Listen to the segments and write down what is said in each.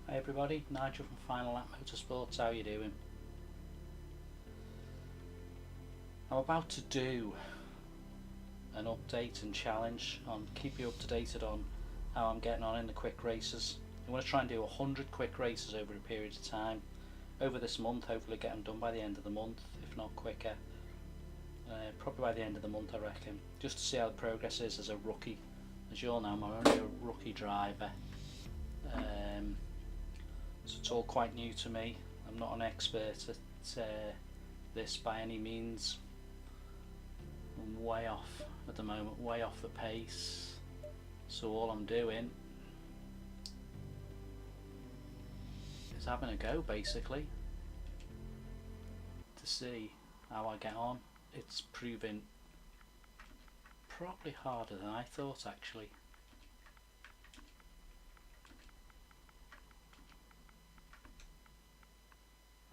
Hey everybody, Nigel from Final Lap Motorsports, how you doing? I'm about to do an update and challenge on keep you up to date on how I'm getting on in the quick races. I'm going to try and do 100 quick races over a period of time over this month, hopefully get them done by the end of the month, if not quicker. Probably by the end of the month I reckon, just to see how the progress is as a rookie. As you all know, I'm only a rookie driver. So it's all quite new to me. I'm not an expert at this by any means. I'm way off at the moment, way off the pace. So all I'm doing is having a go basically to see how I get on. It's proving probably harder than I thought actually.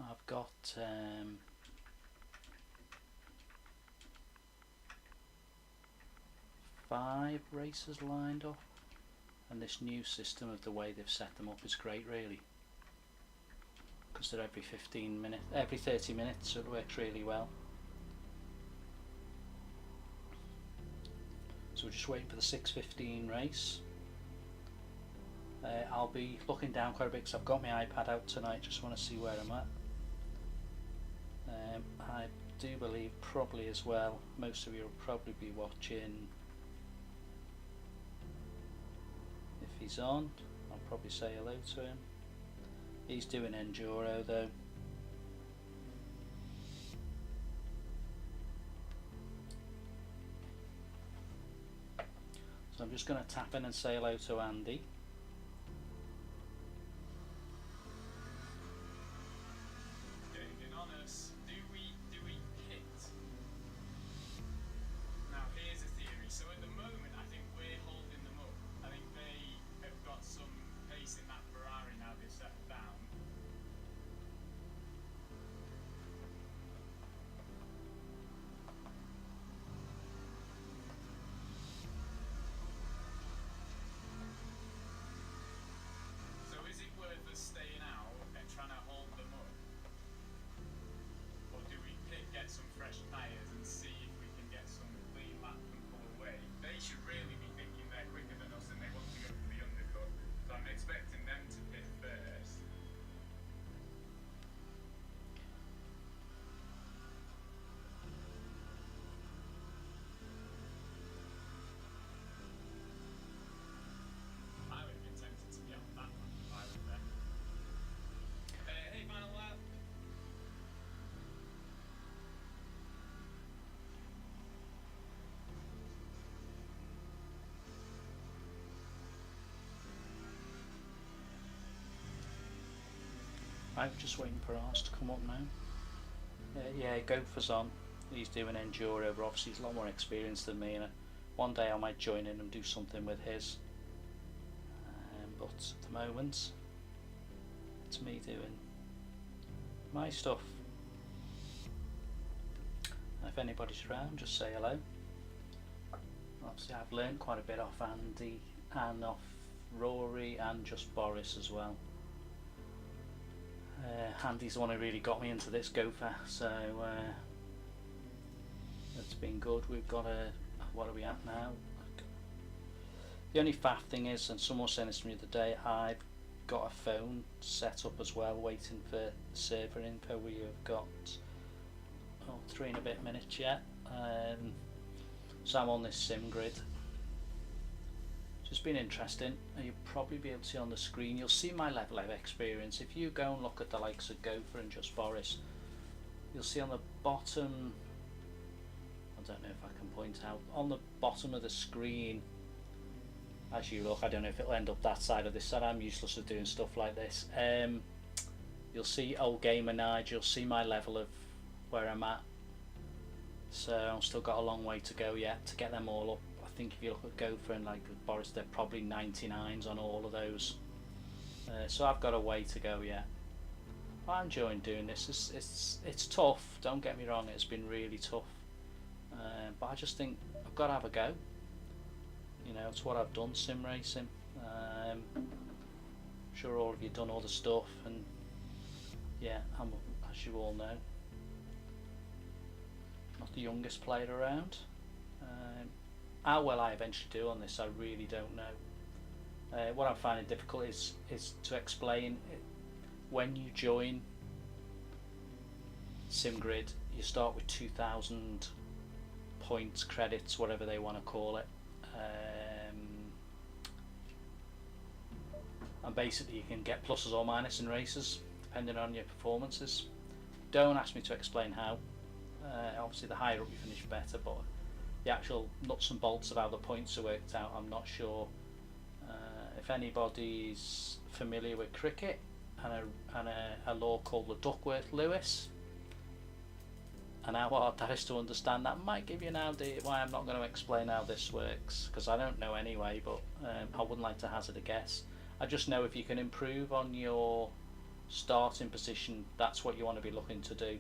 I've got 5 races lined up, and this new system of the way they've set them up is great really, because they're every 15 minutes, every 30 minutes, so it works really well. So we're just waiting for the 6:15 race. I'll be looking down quite a bit because I've got my iPad out tonight, just want to see where I'm at. I do believe probably as well most of you will probably be watching, if he's on I'll probably say hello to him. He's doing enduro though. So I'm just going to tap in and say hello to Andy. In honest, do we hit? Now here's a theory. So at the moment I think we're holding them up. I think they have got some pace in that Ferrari now they've settled down. So is it worth us staying out and trying to hold them up? Or do we get some fresh tyres and see if we can get some clean laps and pull away? They should really be thinking they're quicker than us and they want to go for the undercut. So I'm expecting them to pit first. I would have been tempted to get on that one if I was there. Hey, final lap. I'm just waiting for ours to come up now. Yeah, Gopher's on. He's doing enduro, but obviously he's a lot more experienced than me, and one day I might join in and do something with his. But at the moment, it's me doing my stuff. And if anybody's around, just say hello. Obviously I've learned quite a bit off Andy and off Rory and just Boris as well. Andy's the one who really got me into this Gopher, so it's been good. We've got a, what are we at now? The only faff thing is, and someone was saying this to me the other day, I've got a phone set up as well waiting for server info. We have got 3 and a bit minutes yet, so I'm on this sim grid. It's been interesting. You'll probably be able to see on the screen, you'll see my level of experience. If you go and look at the likes of Gopher and Just Boris, you'll see on the bottom, I don't know if I can point out, on the bottom of the screen as you look, I don't know if it'll end up that side or this side, I'm useless at doing stuff like this. You'll see Old Gamer Nigel, you'll see my level of where I'm at. So I've still got a long way to go yet to get them all up. I think if you look at Gopher and like Boris, they're probably 99s on all of those. So I've got a way to go yet. I'm enjoying doing this. It's tough, don't get me wrong, it's been really tough. But I just think I've got to have a go. You know, it's what I've done, sim racing. sure all of you done all the stuff, and yeah, as you all know, not the youngest player around. How well I eventually do on this, I really don't know. What I'm finding difficult is to explain it. When you join SimGrid, you start with 2,000 points, credits, whatever they want to call it, and basically you can get pluses or minuses in races depending on your performances. Don't ask me to explain how. Obviously the higher up you finish better, but the actual nuts and bolts of how the points are worked out, I'm not sure. If anybody's familiar with cricket and a law called the Duckworth-Lewis, and how hard that is to understand, that might give you an idea why I'm not going to explain how this works, because I don't know anyway, but I wouldn't like to hazard a guess. I just know if you can improve on your starting position, that's what you want to be looking to do.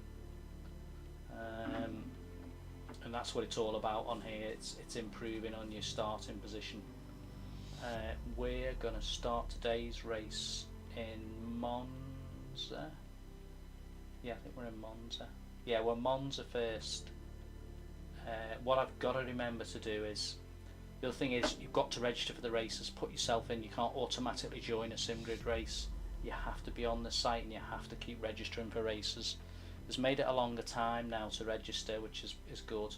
And that's what it's all about on here. It's improving on your starting position. We're going to start today's race in Monza. Yeah, I think we're in Monza. Yeah, we're Monza first. What I've got to remember to do is, the other thing is, you've got to register for the races, put yourself in. You can't automatically join a SimGrid race. You have to be on the site and you have to keep registering for races. It's made it a longer time now to register, which is good,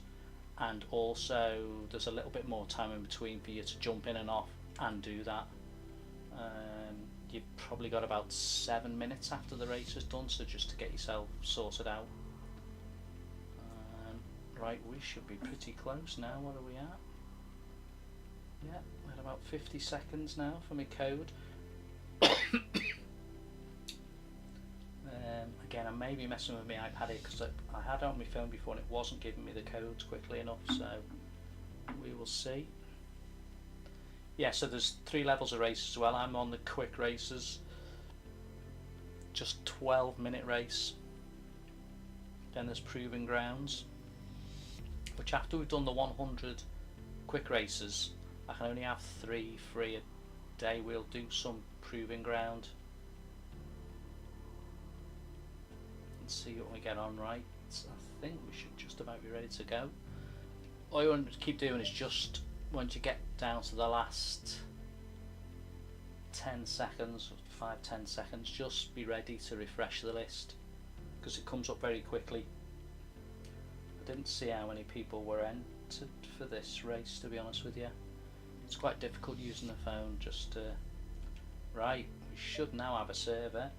and also there's a little bit more time in between for you to jump in and off and do that. You've probably got about 7 minutes after the race is done, so just to get yourself sorted out. Right, we should be pretty close now. What are we at? Yeah, we're at about 50 seconds now for my code. Again, I may be messing with my iPad here because I had it on my phone before and it wasn't giving me the codes quickly enough, so we will see. Yeah, so there's 3 levels of races as well. I'm on the quick races, just 12-minute race. Then there's proving grounds, which after we've done the 100 quick races, I can only have 3 free a day. We'll do some proving ground and see what we get on. Right, so I think we should just about be ready to go. All you want to keep doing is just, once you get down to the last 10 seconds, 5-10 seconds, just be ready to refresh the list because it comes up very quickly. I didn't see how many people were entered for this race, to be honest with you. It's quite difficult using the phone just to... Right, we should now have a server.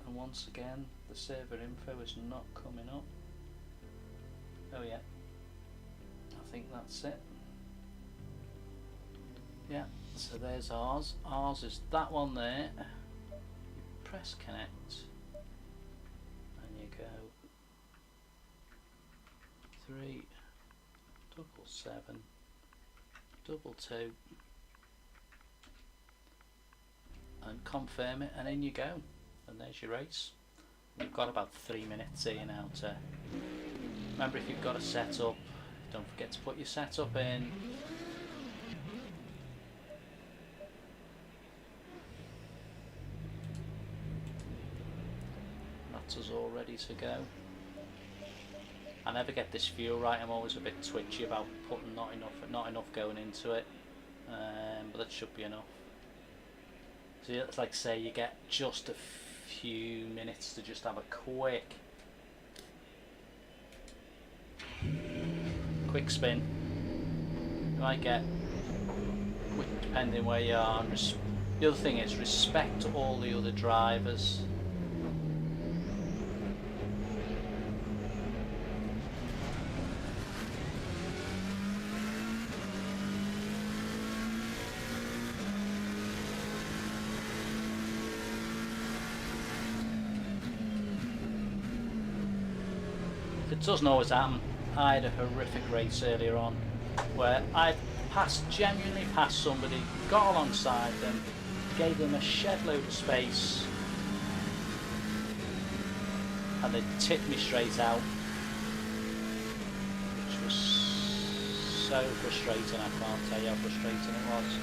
And once again, the server info is not coming up. Oh yeah, I think that's it. Yeah, so there's ours. Ours is that one there. You press connect and you go 3 7 2 and confirm it, and in you go, and there's your race. You've got about 3 minutes here now to remember. If you've got a setup, don't forget to put your setup in. That's us all ready to go. I never get this fuel right. I'm always a bit twitchy about putting not enough going into it, but that should be enough. So it's like, say you get just a few minutes to just have a quick spin. You might get, depending where you are. The other thing is, respect all the other drivers. It doesn't always happen. I had a horrific race earlier on where I genuinely passed somebody, got alongside them, gave them a shed load of space, and they tipped me straight out, which was so frustrating. I can't tell you how frustrating it was.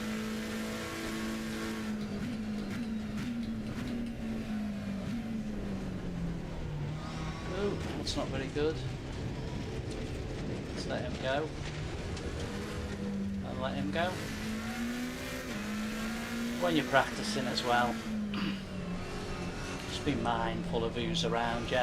That's not very good. Let's let him go. And let him go. When you're practicing as well, just be mindful of who's around you.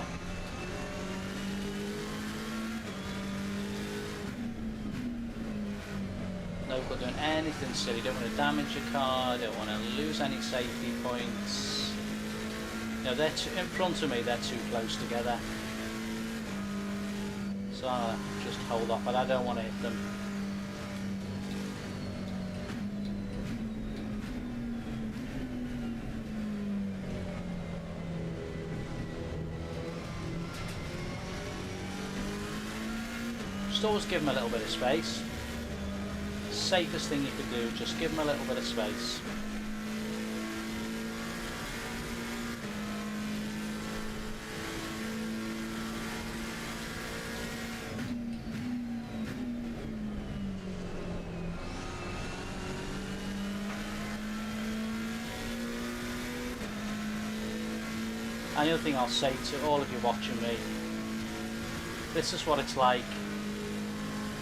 No good doing anything silly. Don't want to damage your car, don't want to lose any safety points. You know, they're in front of me, they're too close together. So I'll just hold off, but I don't want to hit them. Just always give them a little bit of space. Safest thing you could do, just give them a little bit of space. And the other thing I'll say to all of you watching me, this is what it's like,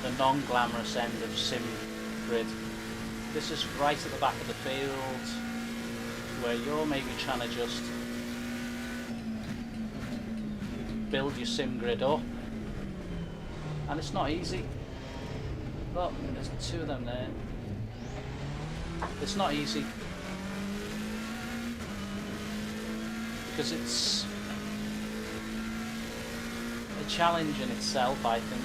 the non-glamorous end of sim grid. This is right at the back of the field where you're maybe trying to just build your sim grid up, and it's not easy. Look, there's two of them there. It's not easy because it's a challenge in itself, I think.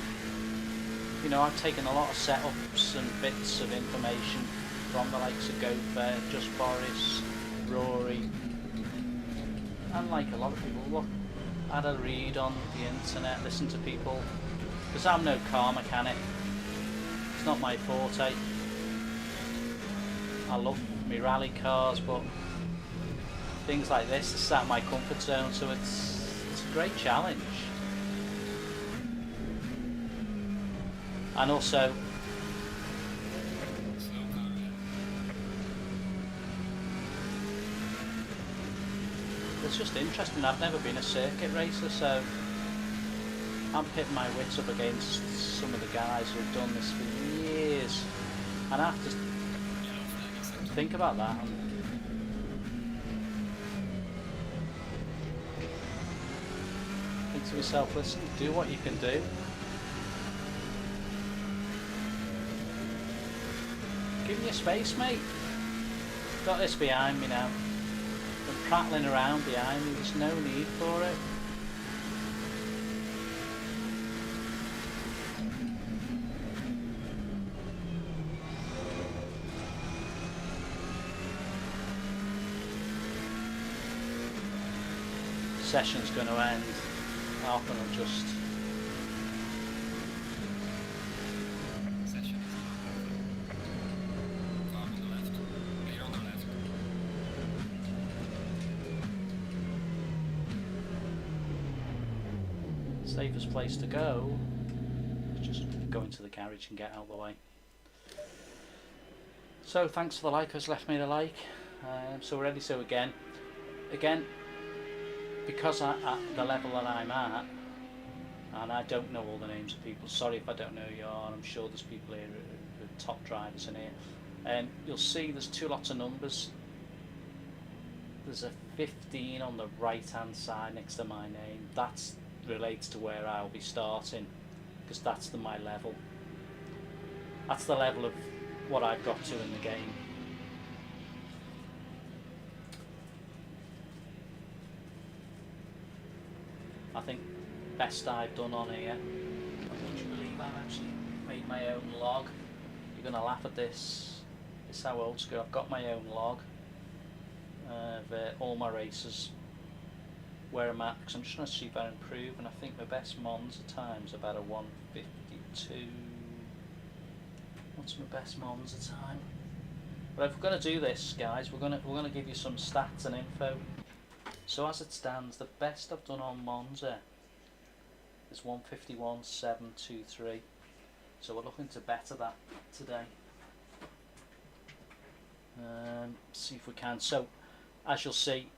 You know, I've taken a lot of setups and bits of information from the likes of Gopher, Just Boris, Rory, and like a lot of people, look, I had a read on the internet, listen to people, because I'm no car mechanic, it's not my forte. I love me rally cars, but things like this is out of my comfort zone, so it's a great challenge. And also, it's just interesting. I've never been a circuit racer, so I'm pitting my wits up against some of the guys who've done this for years, and I have to think about that. And think to myself, listen, do what you can do. Give me your space, mate. Got this behind me now. Been prattling around behind me, there's no need for it. Session's going to end. I'm going to just... Safest place to go is just go into the garage and get out of the way. So thanks for the like who's left me the like. So we're ready. So again, because at the level that I'm at, and I don't know all the names of people, sorry if I don't know who you are, I'm sure there's people here who are top drivers in here, and you'll see there's two lots of numbers. There's a 15 on the right hand side next to my name. That's relates to where I'll be starting, because that's my level. That's the level of what I've got to in the game. I think best I've done on here. Would you believe I've actually made my own log? You're gonna laugh at this. It's how old school. I've got my own log of all my races, where I'm at, because I'm just trying to see if I improve, and I think my best Monza time's about a 1:52. What's my best Monza time? But if we're going to do this, guys, we're going to give you some stats and info. So as it stands, the best I've done on Monza is 1:51.723. So we're looking to better that today. See if we can. So as you'll see,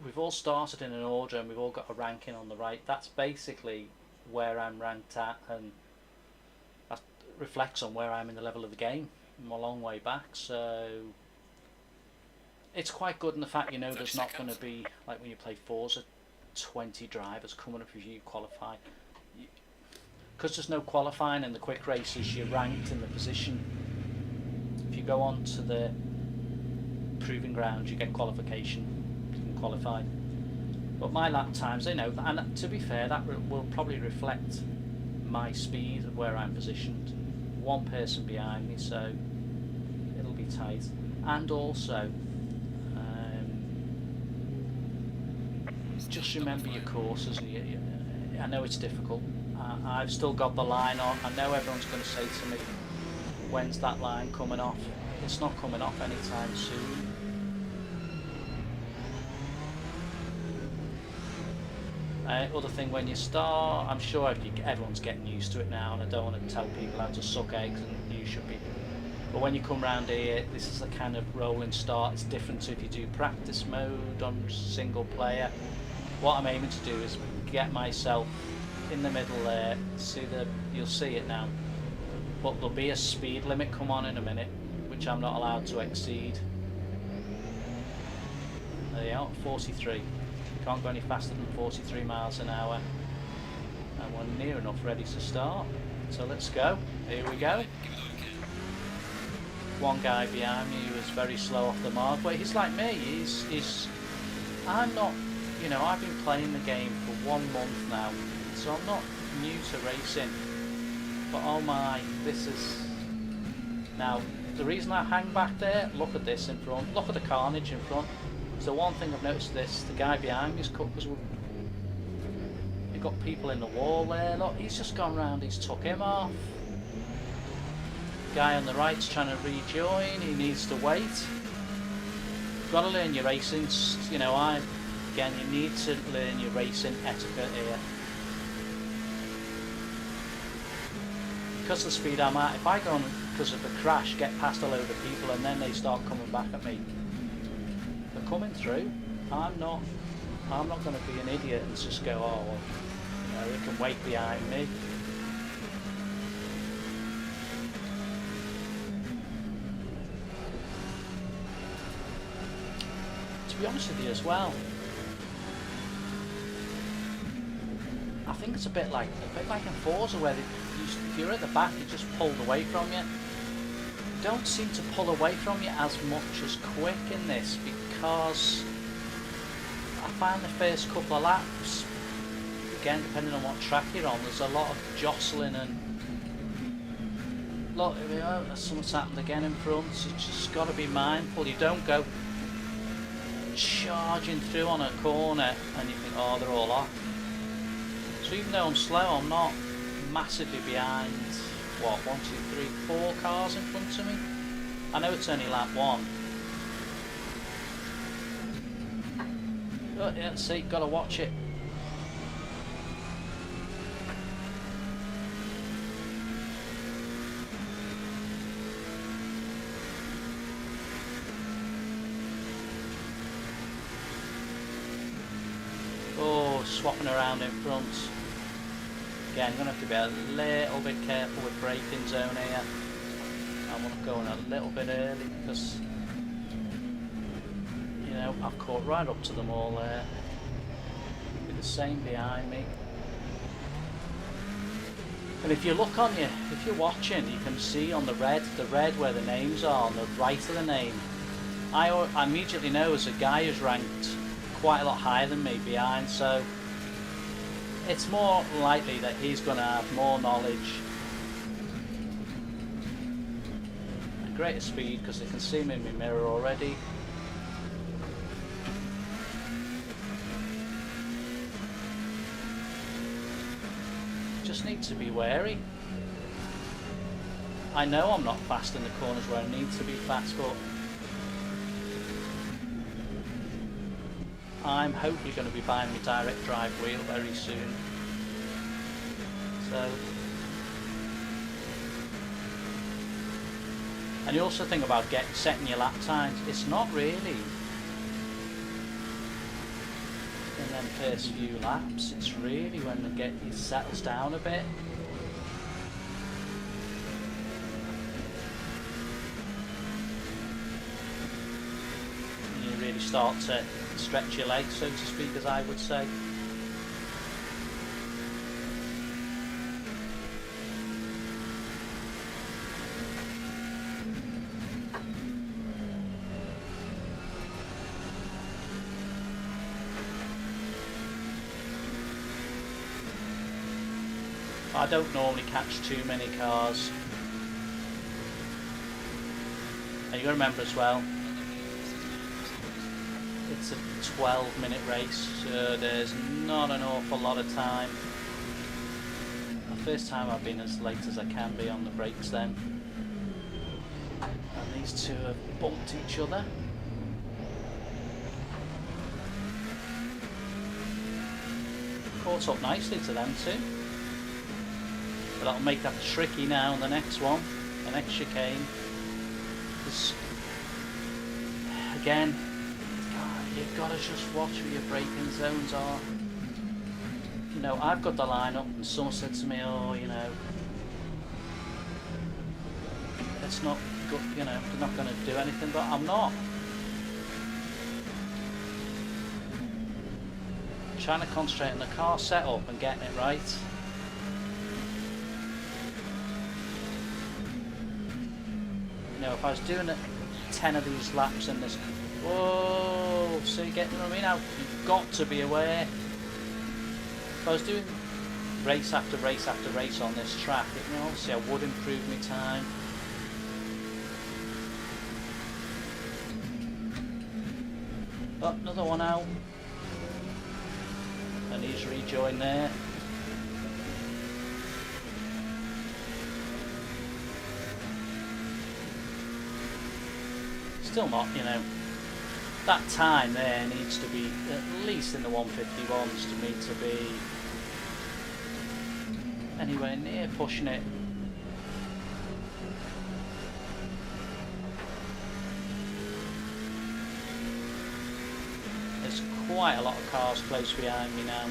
we've all started in an order and we've all got a ranking on the right. That's basically where I'm ranked at, and that reflects on where I am in the level of the game. I'm a long way back, so it's quite good in the fact, you know, there's not going to be, like when you play Forza, 20 drivers coming up if you qualify. Because there's no qualifying in the quick races, you're ranked in the position. If you go on to the proving ground, you get qualification, you can qualify. But my lap times, they know that, and to be fair, that will probably reflect my speed of where I'm positioned. One person behind me, so it'll be tight. And also, just remember your courses. I know it's difficult. I've still got the line on. I know everyone's going to say to me, when's that line coming off? It's not coming off anytime soon. Other thing, when you start, I'm sure everyone's getting used to it now, and I don't want to tell people how to suck eggs, and you should be. But when you come round here, this is a kind of rolling start. It's different to if you do practice mode on single player. What I'm aiming to do is get myself in the middle there. You'll see it now. But there'll be a speed limit come on in a minute, which I'm not allowed to exceed. There you are, 43. Can't go any faster than 43 miles an hour. And we're near enough ready to start. So let's go. Here we go. One guy behind me was very slow off the mark, but he's like me. I'm not, you know, I've been playing the game for 1 month now, so I'm not new to racing. But oh my, this is... Now, the reason I hang back there, look at this in front, look at the carnage in front. So one thing I've noticed, the guy behind me is cut, because you've got people in the wall there. Look, he's just gone round, he's took him off. Guy on the right's trying to rejoin, he needs to wait. You've got to learn your racing, you know, again, you need to learn your racing etiquette here. Because of the speed I'm at, if I go on because of the crash, get past a load of people and then they start coming back at me, they're coming through. I'm not going to be an idiot and just go, oh, well, you know, they can wait behind me. To be honest with you as well, I think it's a bit like in Forza, where if you're at the back, you're just pulled away from you. Don't seem to pull away from you as much as quick in this, because I find the first couple of laps, again depending on what track you're on, there's a lot of jostling and look, here we go, something's happened again in front. You just got to be mindful. You don't go charging through on a corner and you think, oh, they're all off. So even though I'm slow, I'm not massively behind, what, 1, 2, 3, 4 cars in front of me. I know it's only lap 1. Oh, yeah, see, gotta watch it. Oh, swapping around in front. Again, I'm going to have to be a little bit careful with braking zone here. I want to go in a little bit early because, you know, I've caught right up to them all there. With the same behind me. And if you look on you, if you're watching, you can see on the red where the names are, on the right of the name. I immediately know as a guy who's ranked quite a lot higher than me behind, so it's more likely that he's going to have more knowledge and greater speed, because they can see me in my mirror already. Just need to be wary. I know I'm not fast in the corners where I need to be fast, but I'm hopefully going to be buying my direct drive wheel very soon. So, and you also think about setting your lap times. It's not really them first few laps, it's really when it settles down a bit. You really start to stretch your legs, so to speak, as I would say. I don't normally catch too many cars. And you got to remember as well, it's a 12-minute race, so there's not an awful lot of time. The first time I've been as late as I can be on the brakes then. And these two have bumped each other. Caught up nicely to them two. But that'll make that tricky now on the next one, the next chicane. Because, again, you've got to just watch where your braking zones are. You know, I've got the line up and someone said to me, oh, you know, it's not good, you know, they're not going to do anything, but I'm not. I'm trying to concentrate on the car setup and getting it right. You know, if I was doing 10 of these laps in this, whoa, so you get, you know what I mean? Now you've got to be aware. If I was doing race after race after race on this track, you know, obviously I would improve my time. Oh, another one out, and he's rejoined there. Still not, you know, that time there needs to be at least in the 151s to me to be anywhere near pushing it. There's quite a lot of cars close behind me now.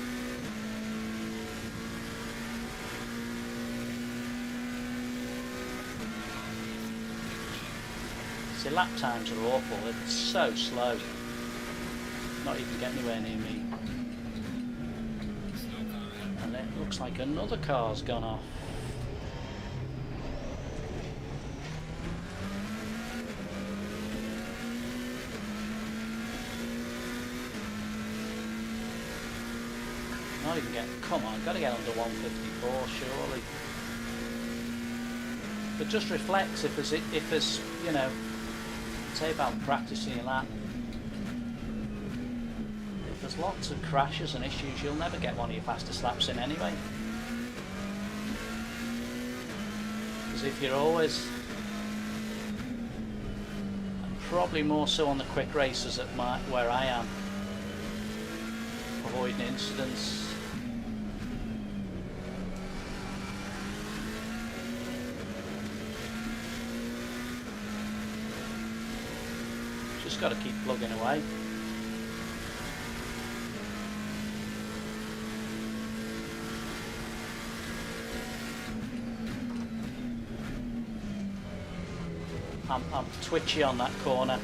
The lap times are awful, it's so slow. Not even getting anywhere near me. And it looks like another car's gone off. Not even getting, come on, gotta get under 154 surely. But just reflects if there's, you know, say about practicing your lap. If there's lots of crashes and issues, you'll never get one of your fastest laps in anyway. Because if you're always, and probably more so on the quick races at where I am, avoiding incidents. Just got to keep plugging away. I'm twitchy on that corner,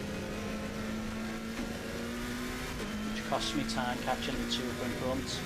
which costs me time catching the two in front.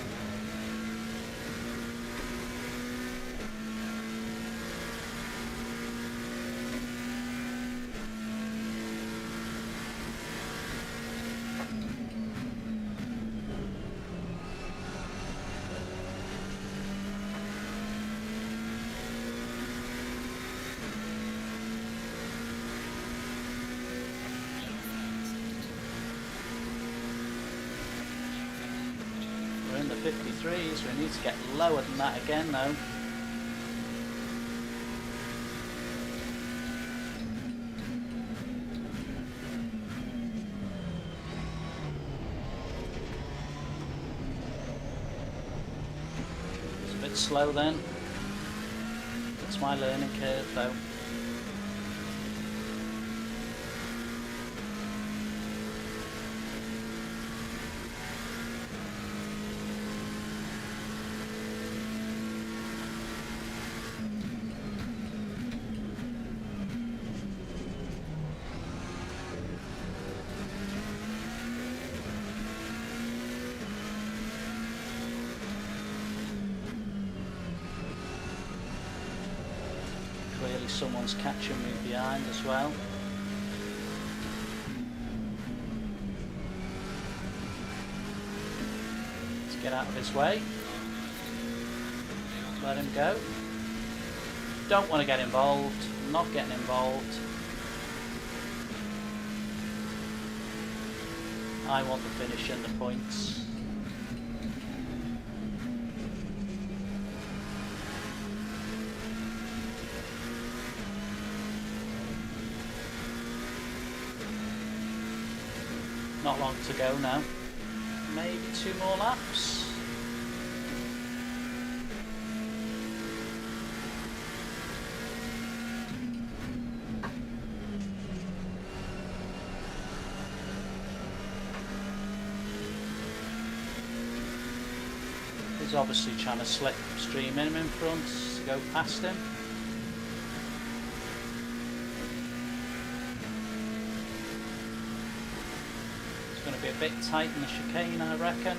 We're in the 53s, we need to get lower than that again though. It's a bit slow then. That's my learning curve though. see someone's catching me behind as well. Let's get out of his way. Let him go. Don't want to get involved. Not getting involved. I want the finish and the points. Not long to go now. Maybe 2 more laps. He's obviously trying to slipstream him in front to go past him. It's going to be a bit tight in the chicane, I reckon.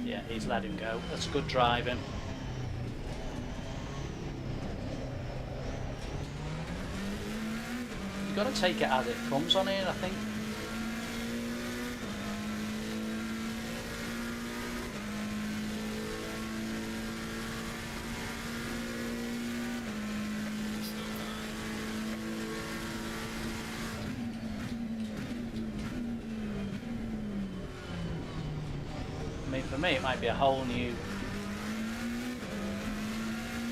Yeah, he's let him go. That's good driving. You've got to take it as it comes on here, I think. I mean, for me it might be a whole new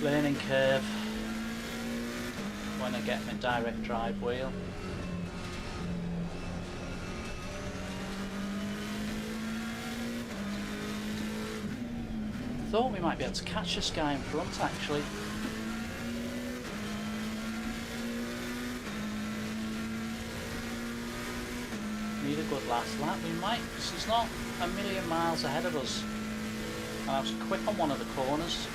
learning curve when I get my direct drive wheel. Thought we might be able to catch this guy in front actually. Need a good last lap, we might, because he's not a million miles ahead of us. And I was quick on one of the corners.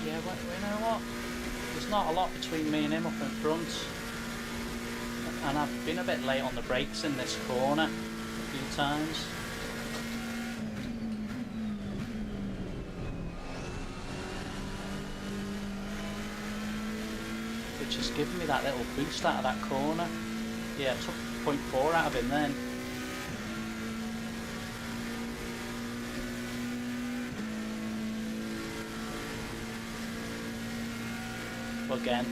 Yeah, well, you know what? There's not a lot between me and him up in front. And I've been a bit late on the brakes in this corner a few times. Which has given me that little boost out of that corner. Yeah, I took 0.4 out of him then. Again.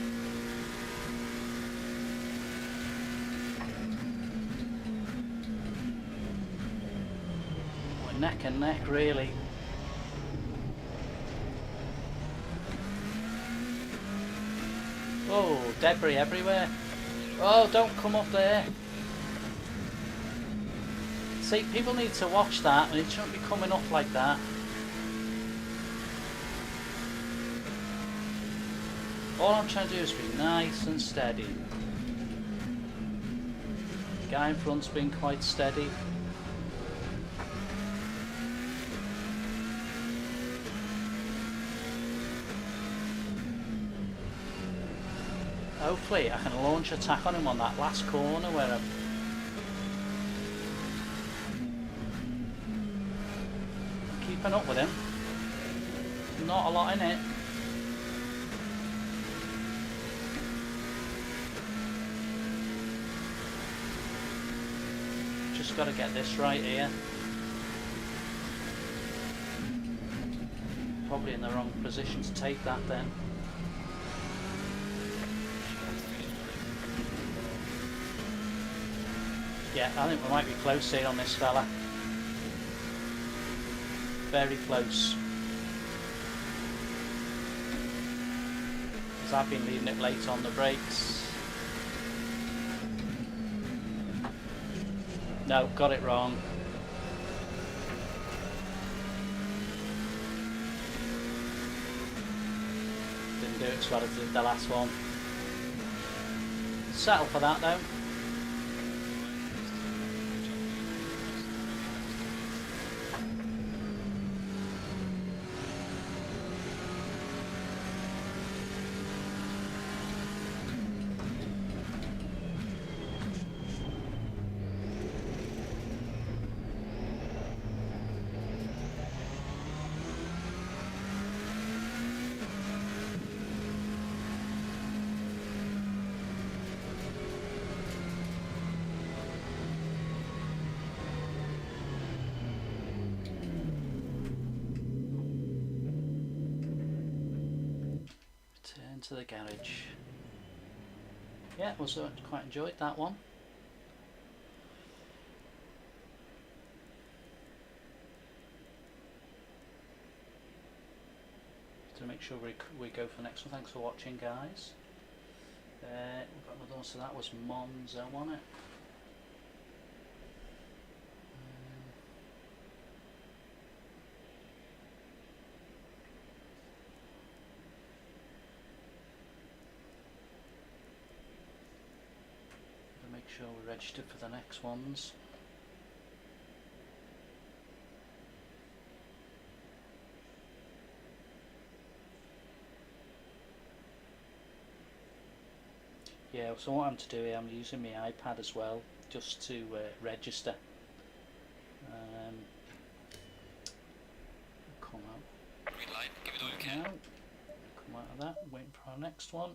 We're neck and neck really. Oh, debris everywhere. Oh, don't come up there. See, people need to watch that and it shouldn't be coming up like that. All I'm trying to do is be nice and steady. The guy in front's been quite steady. Hopefully I can launch attack on him on that last corner where I'm keeping up with him. Not a lot in it. Just got to get this right here. Probably in the wrong position to take that then. Yeah, I think we might be close here on this fella. Very close. Because I've been leaving it late on the brakes. No, got it wrong. Didn't do it as well as did the last one. Settle for that though. to the garage. Yeah, also quite enjoyed that one. To make sure we go for the next one. Thanks for watching, guys. We've got another one, so that was Monzo, wasn't it? Make sure we're registered for the next ones. Yeah, so what I'm to do here, I'm using my iPad as well, just to register. Come out. Green light, give it all you can. Come out of that, waiting for our next one.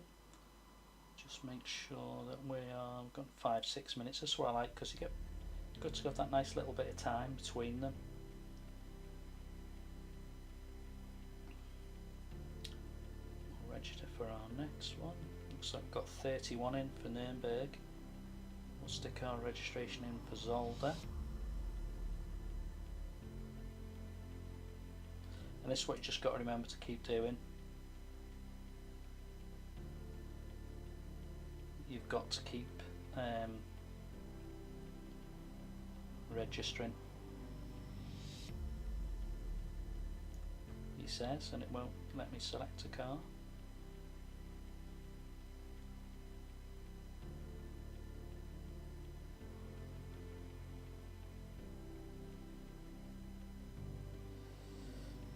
Just make sure that we've got 5-6 minutes. That's what I like, because you get good to have that nice little bit of time between them. We'll register for our next one. Looks like we've got 31 in for Nuremberg. We'll stick our registration in for Zolder. And this is what you just got to remember to keep doing. You've got to keep registering, he says, and it won't let me select a car.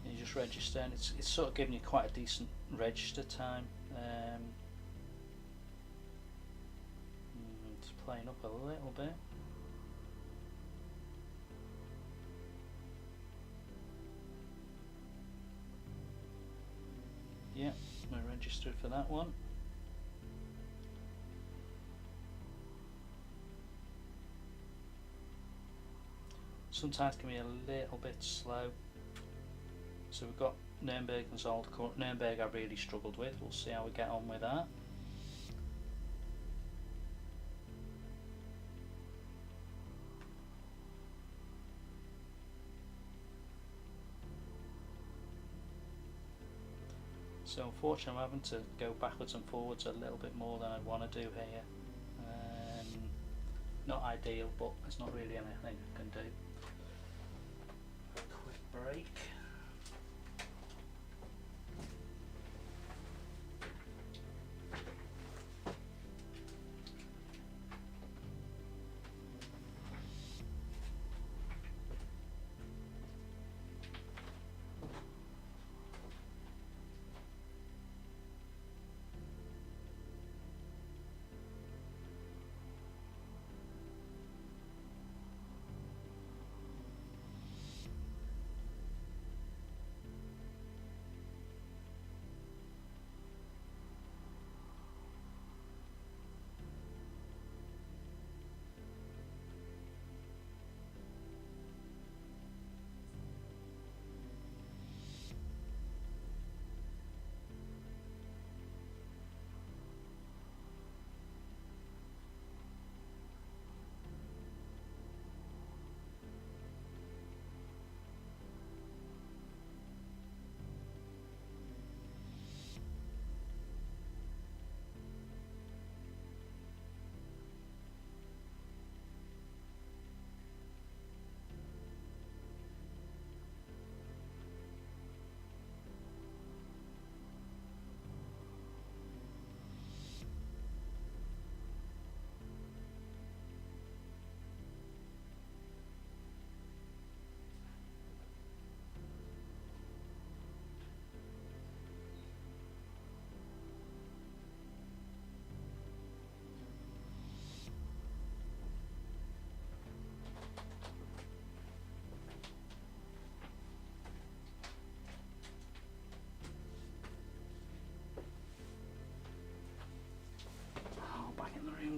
You just register, and it's sort of giving you quite a decent register time. It's playing up a little bit. Yeah, we're registered for that one. Sometimes it can be a little bit slow. So we've got Nuremberg and Zolder. Nuremberg I really struggled with. We'll see how we get on with that. So unfortunately I'm having to go backwards and forwards a little bit more than I want to do here. Not ideal, but there's not really anything I can do. A quick break.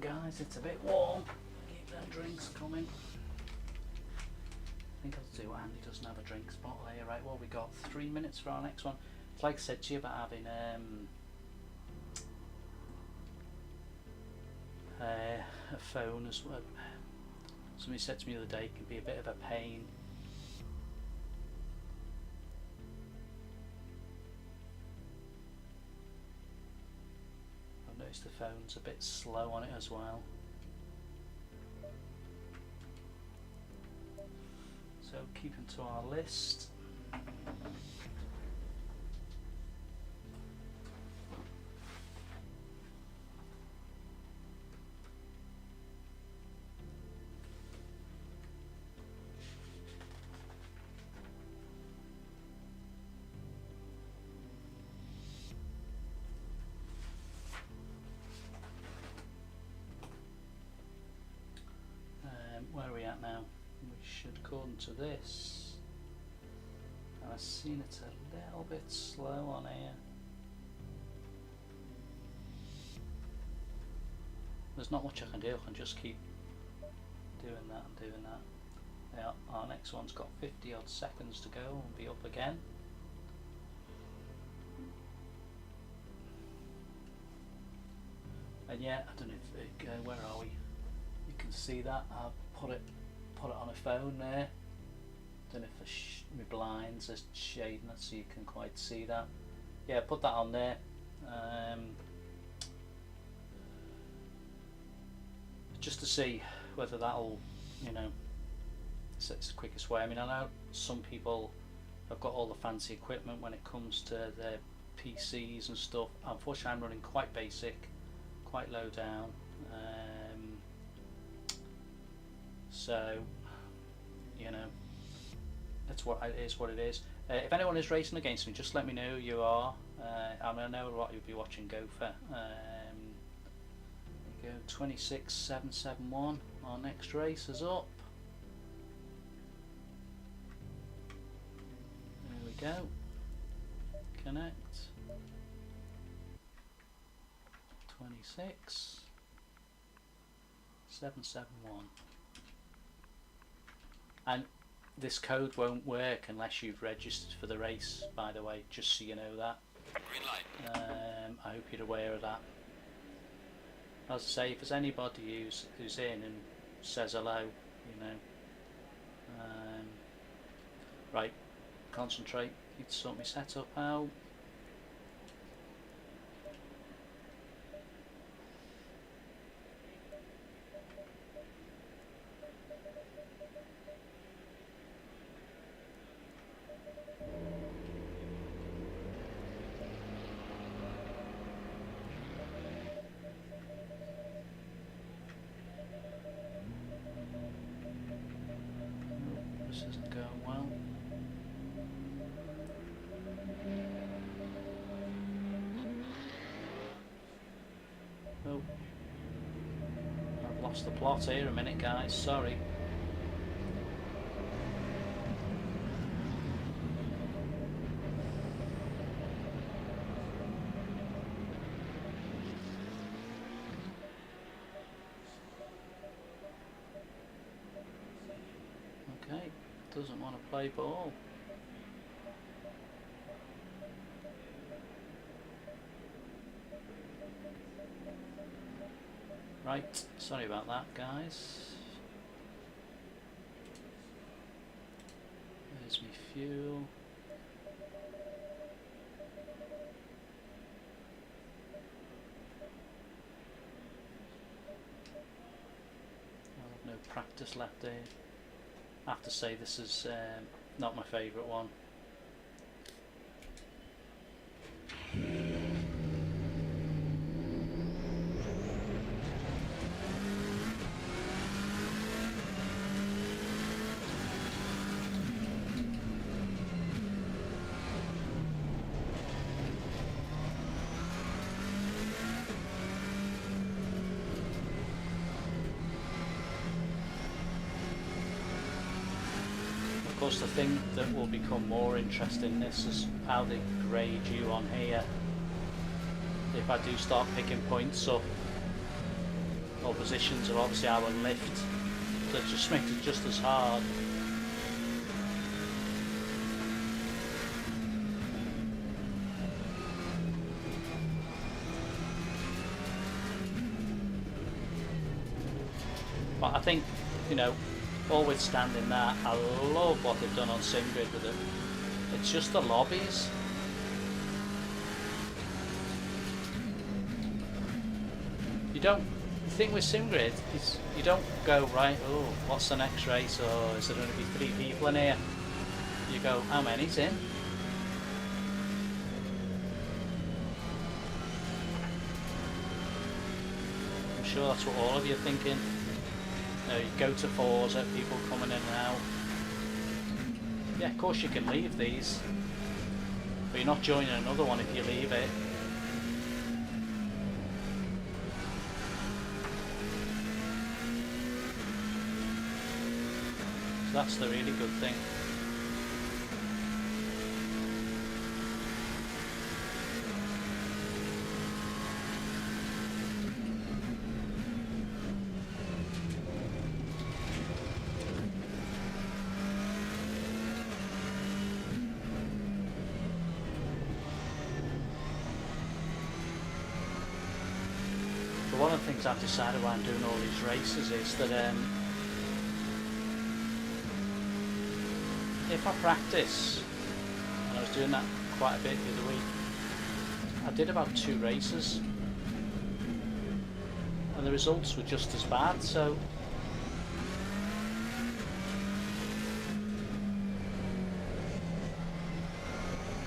Guys, it's a bit warm. Keep them drinks coming. I think I'll do what Andy doesn't have a drinks bottle here. Right, well, we got 3 minutes for our next one. It's like I said to you about having a phone as well. Somebody said to me the other day it can be a bit of a pain. I've noticed the phone's a bit slow on it as well. So keeping to our list. Where are we at now? We should, according to this, and I've seen it's a little bit slow on here. There's not much I can do, I can just keep doing that and doing that. Yeah, our next one's got 50 odd seconds to go and be up again. And yeah, I don't know if it, where are we? You can see that I've put it on a phone there. Don't know if my blinds are shading it so you can quite see that. Yeah, put that on there. Just to see whether that'll, you know, it's the quickest way. I mean, I know some people have got all the fancy equipment when it comes to their PCs and stuff. Unfortunately, I'm running quite basic, quite low down. So, you know, that's what it is. What it is. If anyone is racing against me, just let me know who you are. I mean, I know what you'll be watching go for. There we go, 26771. Our next race is up. There we go. Connect. 26771. And this code won't work unless you've registered for the race, by the way, just so you know that. Green light. I hope you're aware of that. As I say, if there's anybody who's in and says hello, you know. Right, concentrate. Need to sort my setup out. This isn't going well. Oh, I've lost the plot here a minute, guys, sorry. Okay, doesn't want to play ball. Right, sorry about that, guys. There's my fuel. I'll have no practice left there. I have to say this is not my favourite one. Of course, the thing that will become more interesting in this is how they grade you on here. If I do start picking points up or positions, or obviously our lift, that just makes it just as hard. But I think, you know, notwithstanding that, I love what they've done on SimGrid with it. It's just the lobbies. You don't. The thing with SimGrid is you don't go, right, oh, what's the next race, or is there going to be 3 people in here? You go, how many's in? I'm sure that's what all of you are thinking. You know, you go to Forza, people coming in and out. Yeah, of course you can leave these, but you're not joining another one if you leave it. So that's the really good thing. But one of the things I've decided while I'm doing all these races is that if I practice, and I was doing that quite a bit the other week, I did about 2 races and the results were just as bad, so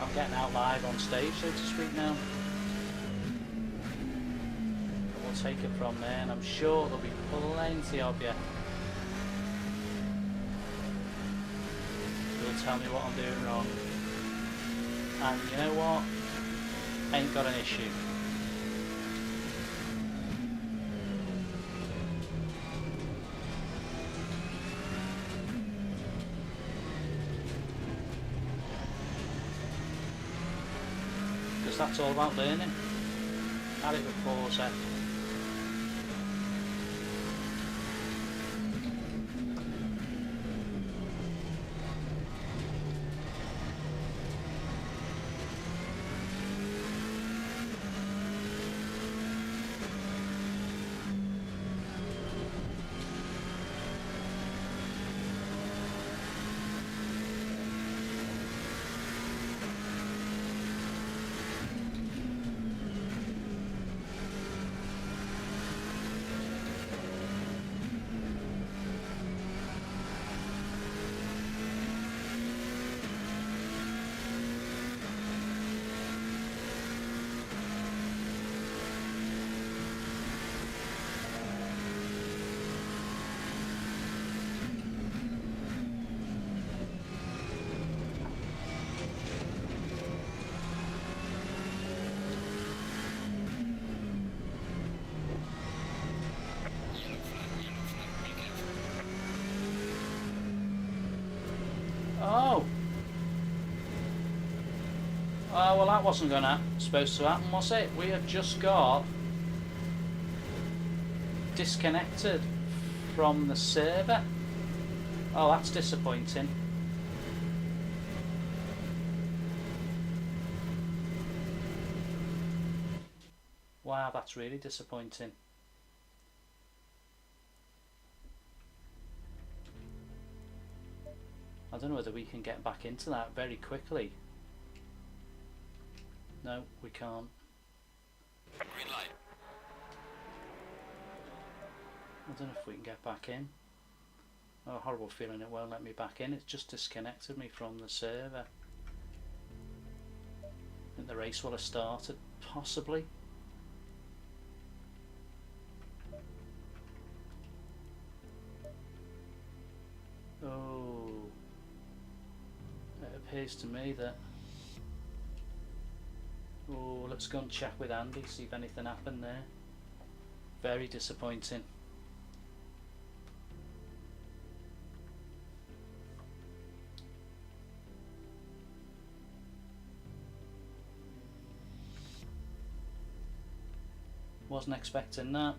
I'm getting out live on stage, so to speak, now. And we'll take it from there, and I'm sure there'll be plenty of you who'll tell me what I'm doing wrong. And you know what? Ain't got an issue. Because that's all about learning. Had it with Forza. Oh! Oh, well that wasn't supposed to happen, was it? We have just got disconnected from the server. Oh, that's disappointing. Wow, that's really disappointing. I don't know whether we can get back into that very quickly. No, we can't. Green light. I don't know if we can get back in. Oh, horrible feeling it won't let me back in. It's just disconnected me from the server. I think the race will have started, possibly. Oh, it appears to me that. Oh, let's go and check with Andy, see if anything happened there. Very disappointing. Wasn't expecting that.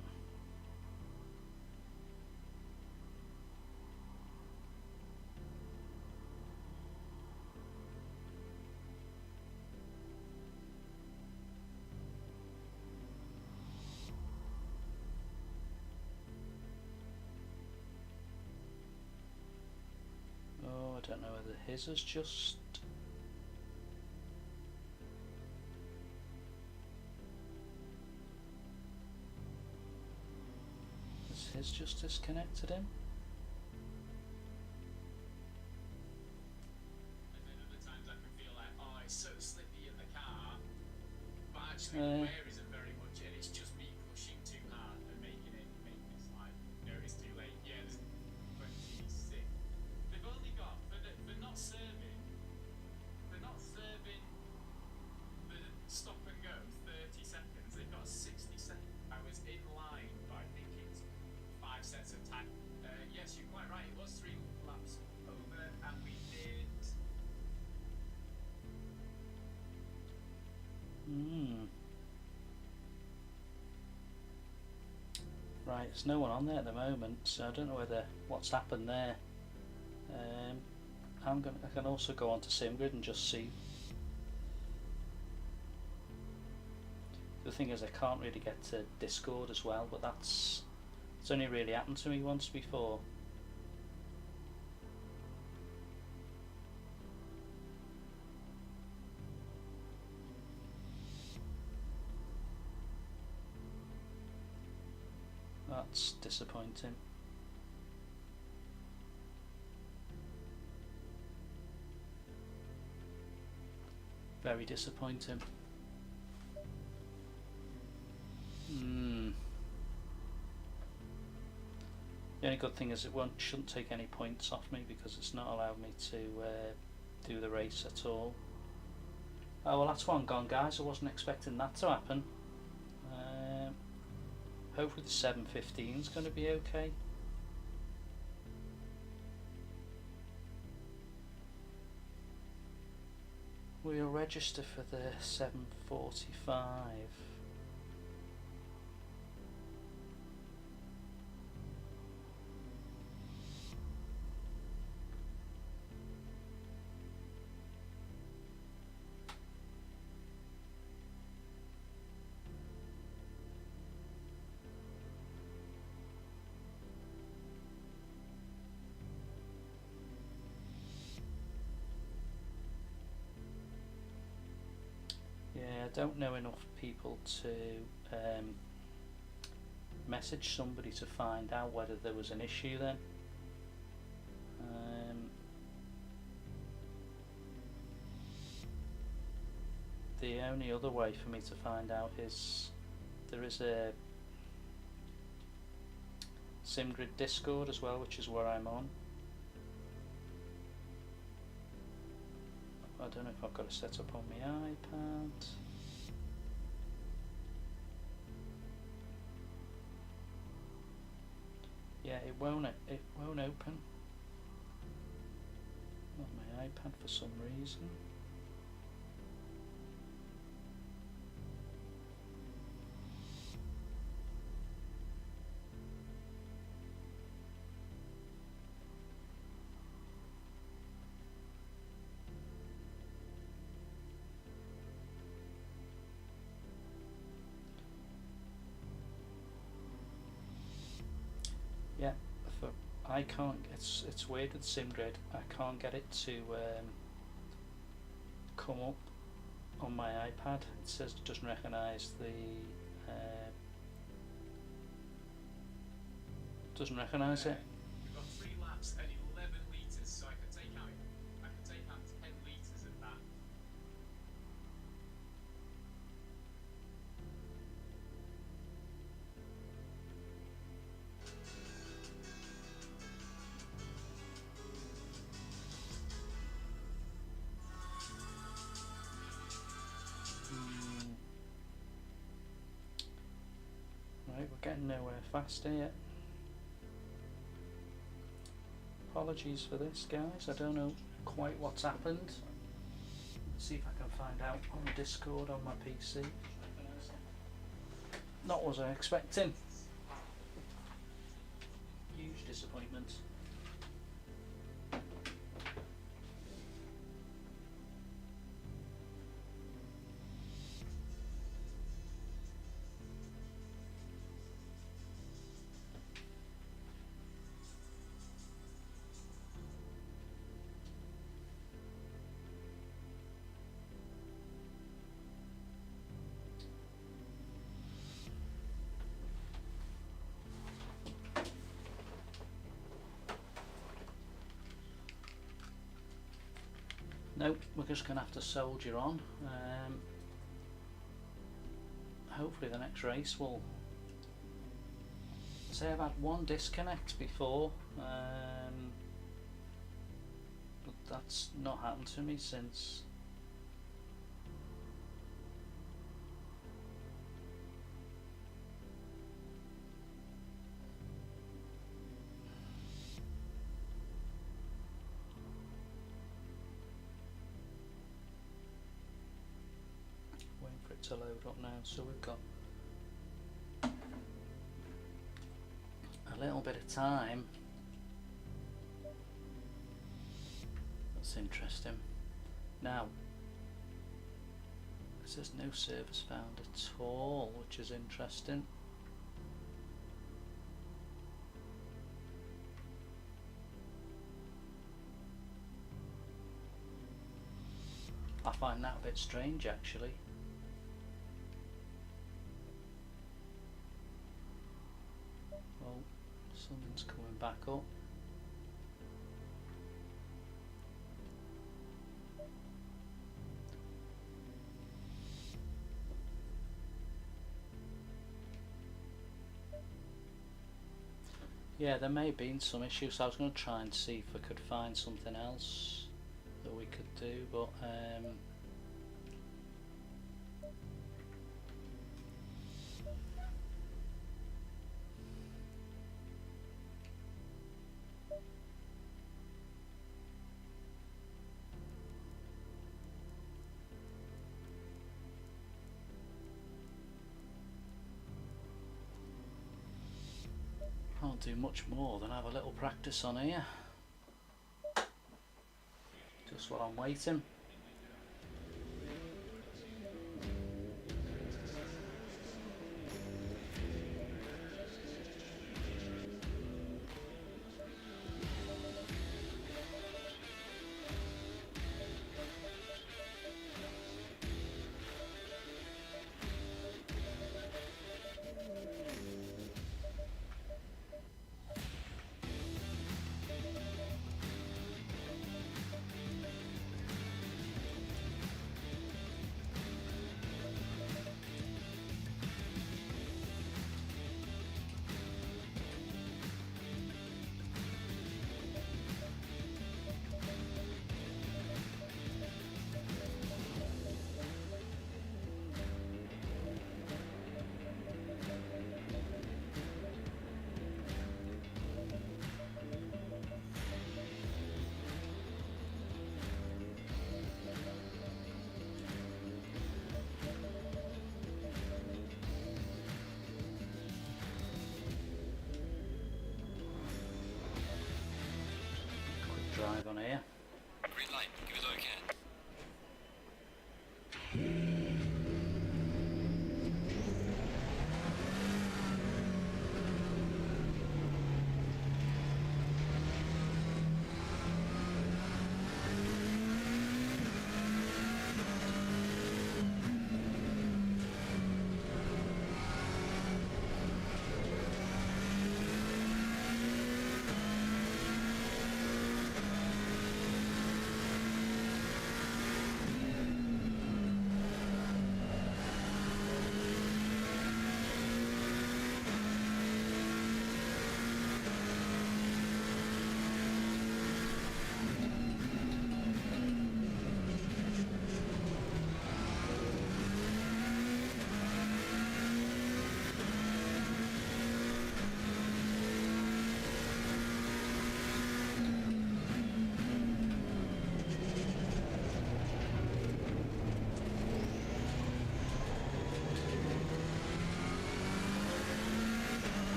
whether his has just... Has his just disconnected him? And then other times I can feel like, oh, it's so slippy in the car, but actually the wear isn't very much, and it's just me pushing too hard and making it slide. No, it's too late. Yeah, there's 26. They've only got for not serving the stop and go 30 seconds. They've got 60 seconds. I was in line, but I think it's 5 sets of time. Yes, you're quite right. It was 3 laps over, and we did. Right, there's no one on there at the moment, so I don't know what's happened there. I can also go on to SimGrid and just see. The thing is, I can't really get to Discord as well, but it's only really happened to me once before. That's disappointing. Very disappointing. The only good thing is it shouldn't take any points off me because it's not allowed me to do the race at all. Oh well, that's one gone, guys. I wasn't expecting that to happen. Hopefully the 7:15 is going to be okay. We'll register for the 7:45. Yeah, I don't know enough people to message somebody to find out whether there was an issue then. The only other way for me to find out is there is a SimGrid Discord as well, which is where I'm on. I don't know if I've got it set up on my iPad. Yeah, it won't open on my iPad for some reason. Yeah, I can't. It's weird with SimGrid. I can't get it to come up on my iPad. It says it doesn't recognise the doesn't recognise it. We've got 3 laps and 11 litres, so I can take out 10 litres of that. Right, we're getting nowhere fast here. Apologies for this, guys. I don't know quite what's happened. Let's see if I can find out on the Discord on my PC. Not what I was expecting. Huge disappointment. Nope, we're just going to have to soldier on. Hopefully the next race will... Say I've had one disconnect before, but that's not happened to me since. Waiting for it to load up now, so we've got a little bit of time. That's interesting. Now, it says no service found at all, which is interesting. I find that a bit strange, actually. Well, something's coming back up. Yeah, there may have been some issues, so I was going to try and see if I could find something else that we could do, but can't do much more than have a little practice on here. Just while I'm waiting. Drive on here. Green light. Give it all you can.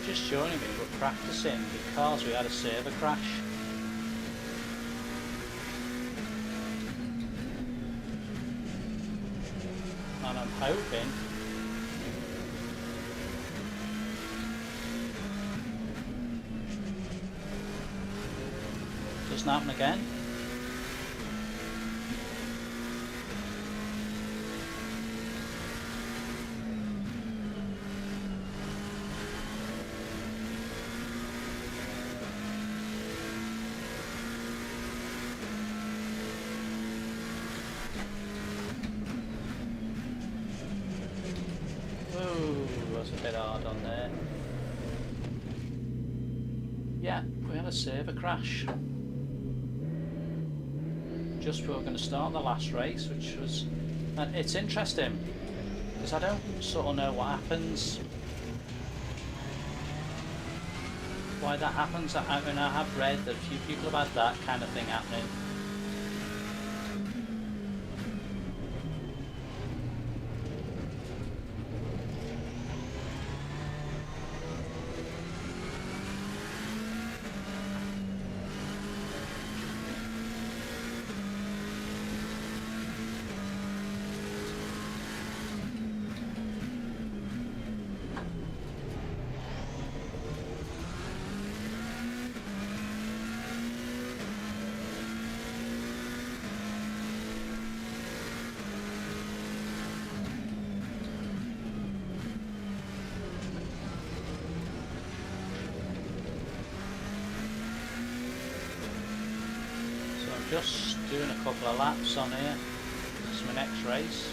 Just joining me, we're practicing because we had a server crash. And I'm hoping it doesn't happen again. Was a bit hard on there. Yeah, we had a server crash just before we were going to start the last race, which was, and it's interesting because I don't sort of know what happens, why that happens. I mean, I have read that a few people have had that kind of thing happening. Just doing a couple of laps on here. This is my next race.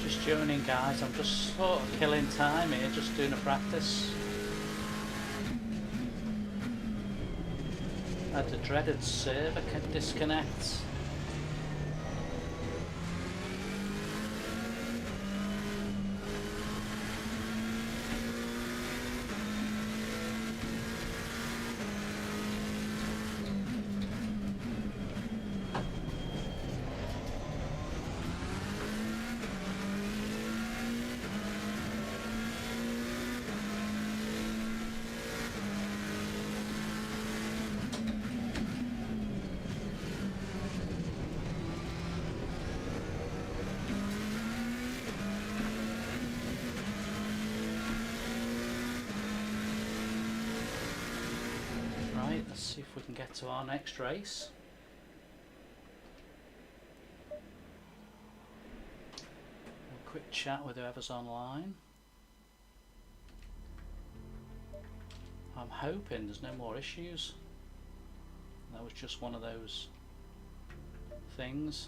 Just joining, guys. I'm just sort of killing time here, just doing a practice. Had the dreaded server disconnect. Let's see if we can get to our next race. quick chat with whoever's online. I'm hoping there's no more issues. That was just one of those things.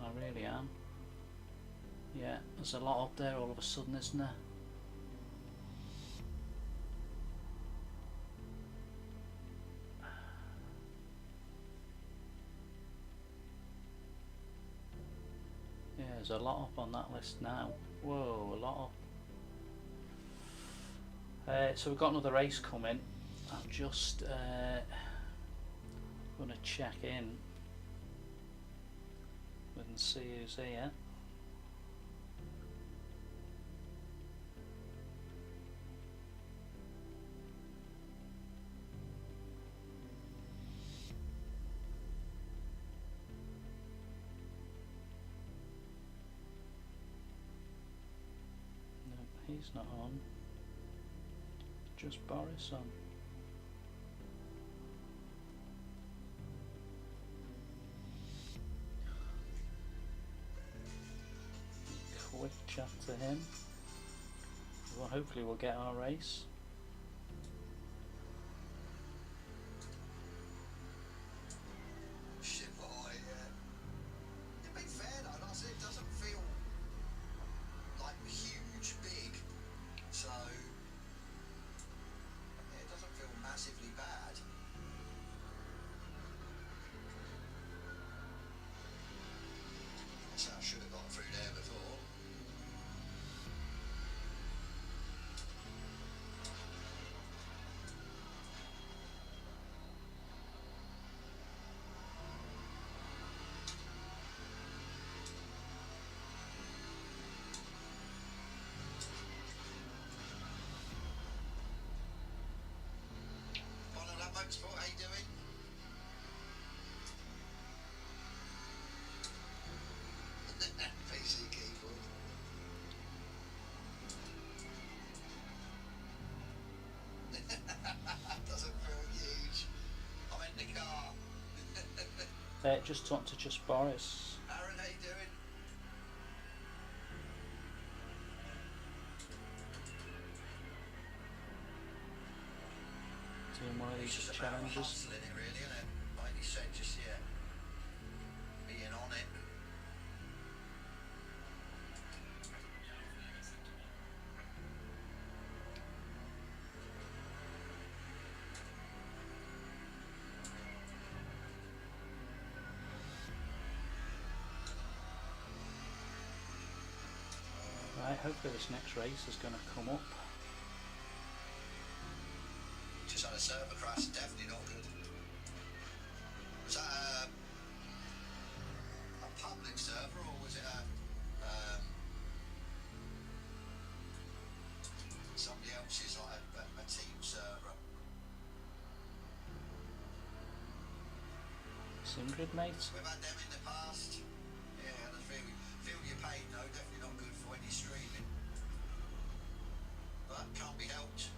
I really am. Yeah, there's a lot up there all of a sudden, isn't there? Yeah, there's a lot up on that list now. Whoa, a lot up. So we've got another race coming. I'm just going to check in and see who's here. No, he's not on. Just Boris on. Quick chat to him. Well, hopefully we'll get our race. Shit, boy, to be fair though, like I said, it doesn't feel like huge, big, so yeah, it doesn't feel massively bad. So I should have got through there before. Motorsport, how you doing? PC keyboard. Doesn't feel huge. I'm in the car. Just talk to just Boris. Aaron, how you doing? Doing one of these It's just challenges. about hustling it really, isn't it? Like you said, just being on it. Right, hopefully this next race is going to come up. Just had a server crash, definitely not good. Was that a public server or was it somebody else's, like a team server? Singrid, mate. We've had them in the past. Yeah, and I feel your pain though, definitely not good for any streaming. But can't be helped.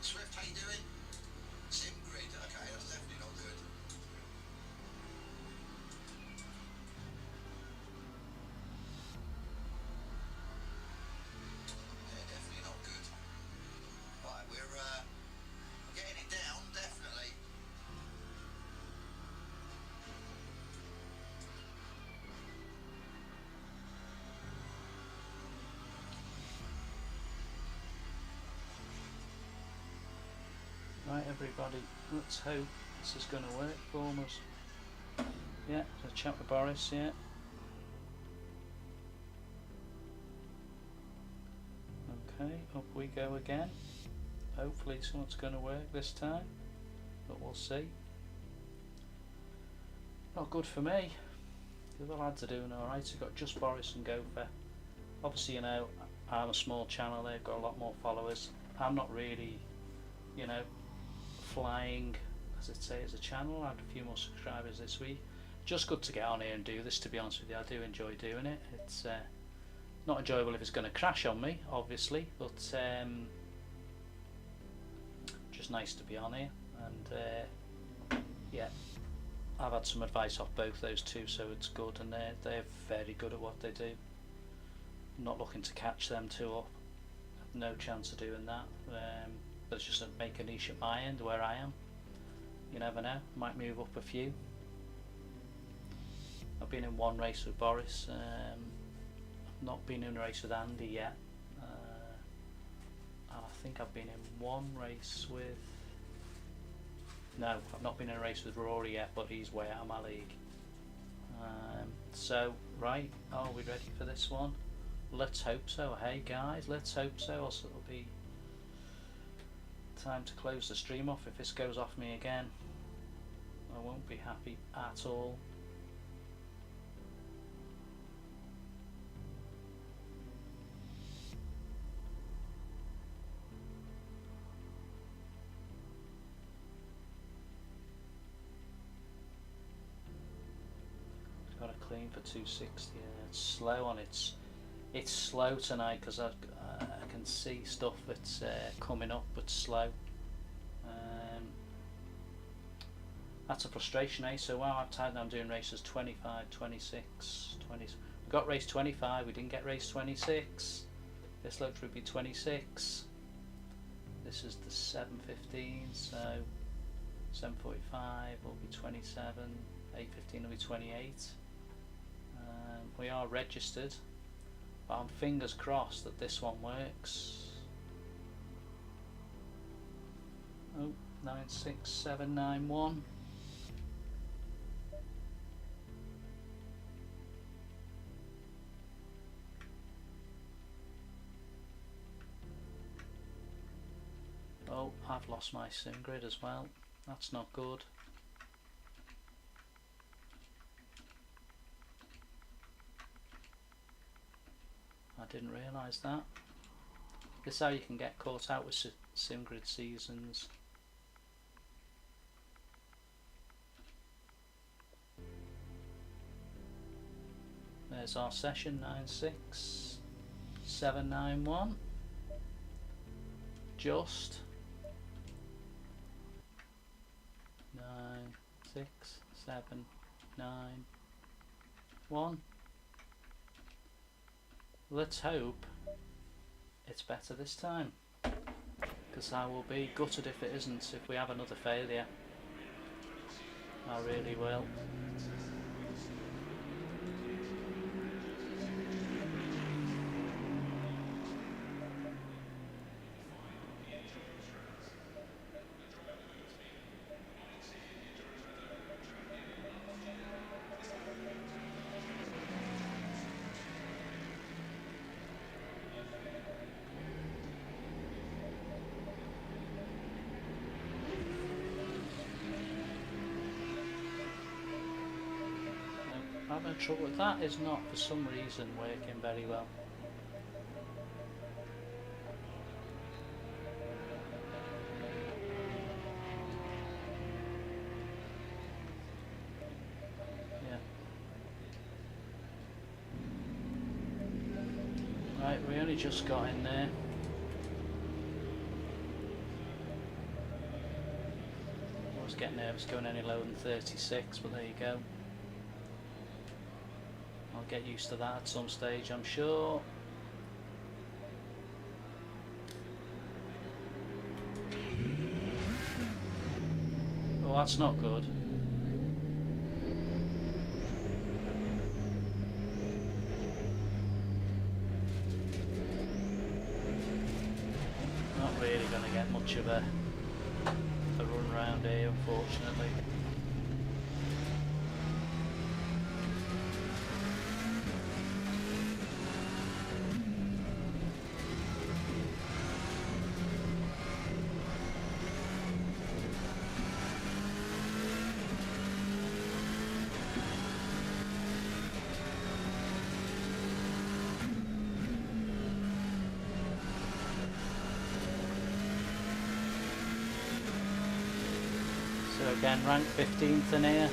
Swift, how you doing? Simgrid, okay, that's definitely not good. Yeah, definitely not good. Right, we're getting it down, definitely. Right, everybody, let's hope this is going to work for us. Yeah, so chat with Boris, yeah. Okay, up we go again. Hopefully something's going to work this time, but we'll see. Not good for me. The other lads are doing alright, so we've got just Boris and Gopher. Obviously, you know, I'm a small channel, they've got a lot more followers. I'm not really, you know, flying, as it say, as a channel. I had a few more subscribers this week. Just good to get on here and do this, to be honest with you. I do enjoy doing it. It's not enjoyable if it's going to crash on me, obviously, but just nice to be on here. And yeah, I've had some advice off both those two, so it's good, and they're very good at what they do. I'm not looking to catch them two up. I've no chance of doing that. But it's just to make a niche at my end where I am. You never know, might move up a few. I've been in one race with Boris. I've not been in a race with Andy yet. And I think I've been in one race with... No, I've not been in a race with Rory yet, but he's way out of my league. So, right, are we ready for this one? Let's hope so. Hey guys, let's hope so, else it'll be time to close the stream off. If this goes off me again, I won't be happy at all. Got a clean for 260. It's slow on it's slow tonight because I can see stuff that's coming up, but slow. That's a frustration, eh? So wow, I've tied down doing races 25, 26, 20. We got race 25, we didn't get race 26. This looks to be 26. This is the 7:15, so 7:45 will be 27. 8:15 will be 28. We are registered, but I'm fingers crossed that this one works. Oh, 96791. Oh, I've lost my sim grid as well. That's not good. I didn't realise that. This is how you can get caught out with sim grid seasons. There's our session 96791. Just 96791. Let's hope it's better this time, because I will be gutted if it isn't. If we have another failure, I really will. Having trouble with that is not for some reason working very well. Yeah. Right, we only just got in there. I was getting nervous going any lower than 36, but there you go. I'll get used to that at some stage, I'm sure. Oh, that's not good. Not really going to get much of a run round here, unfortunately. So again, rank 15th in here.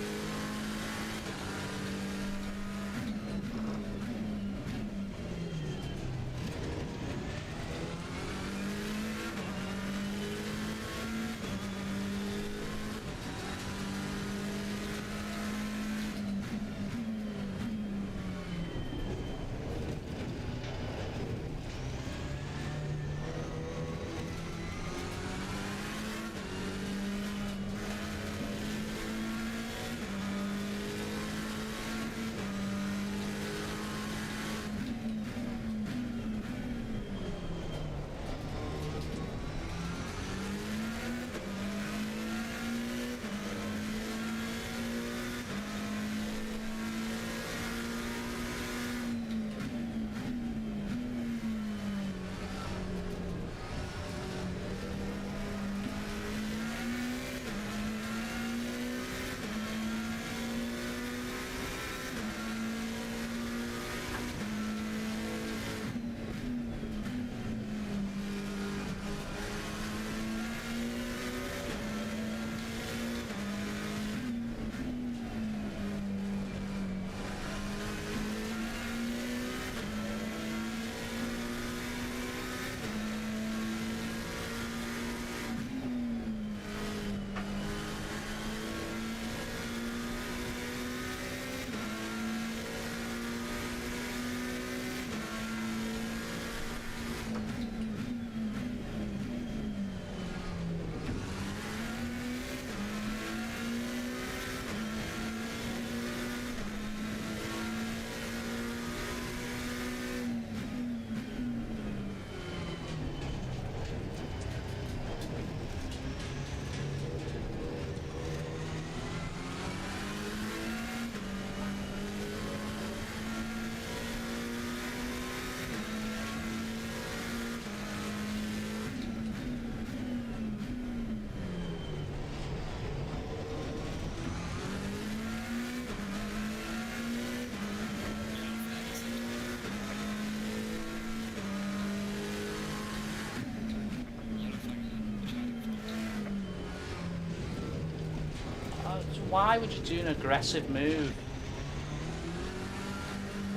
Why would you do an aggressive move?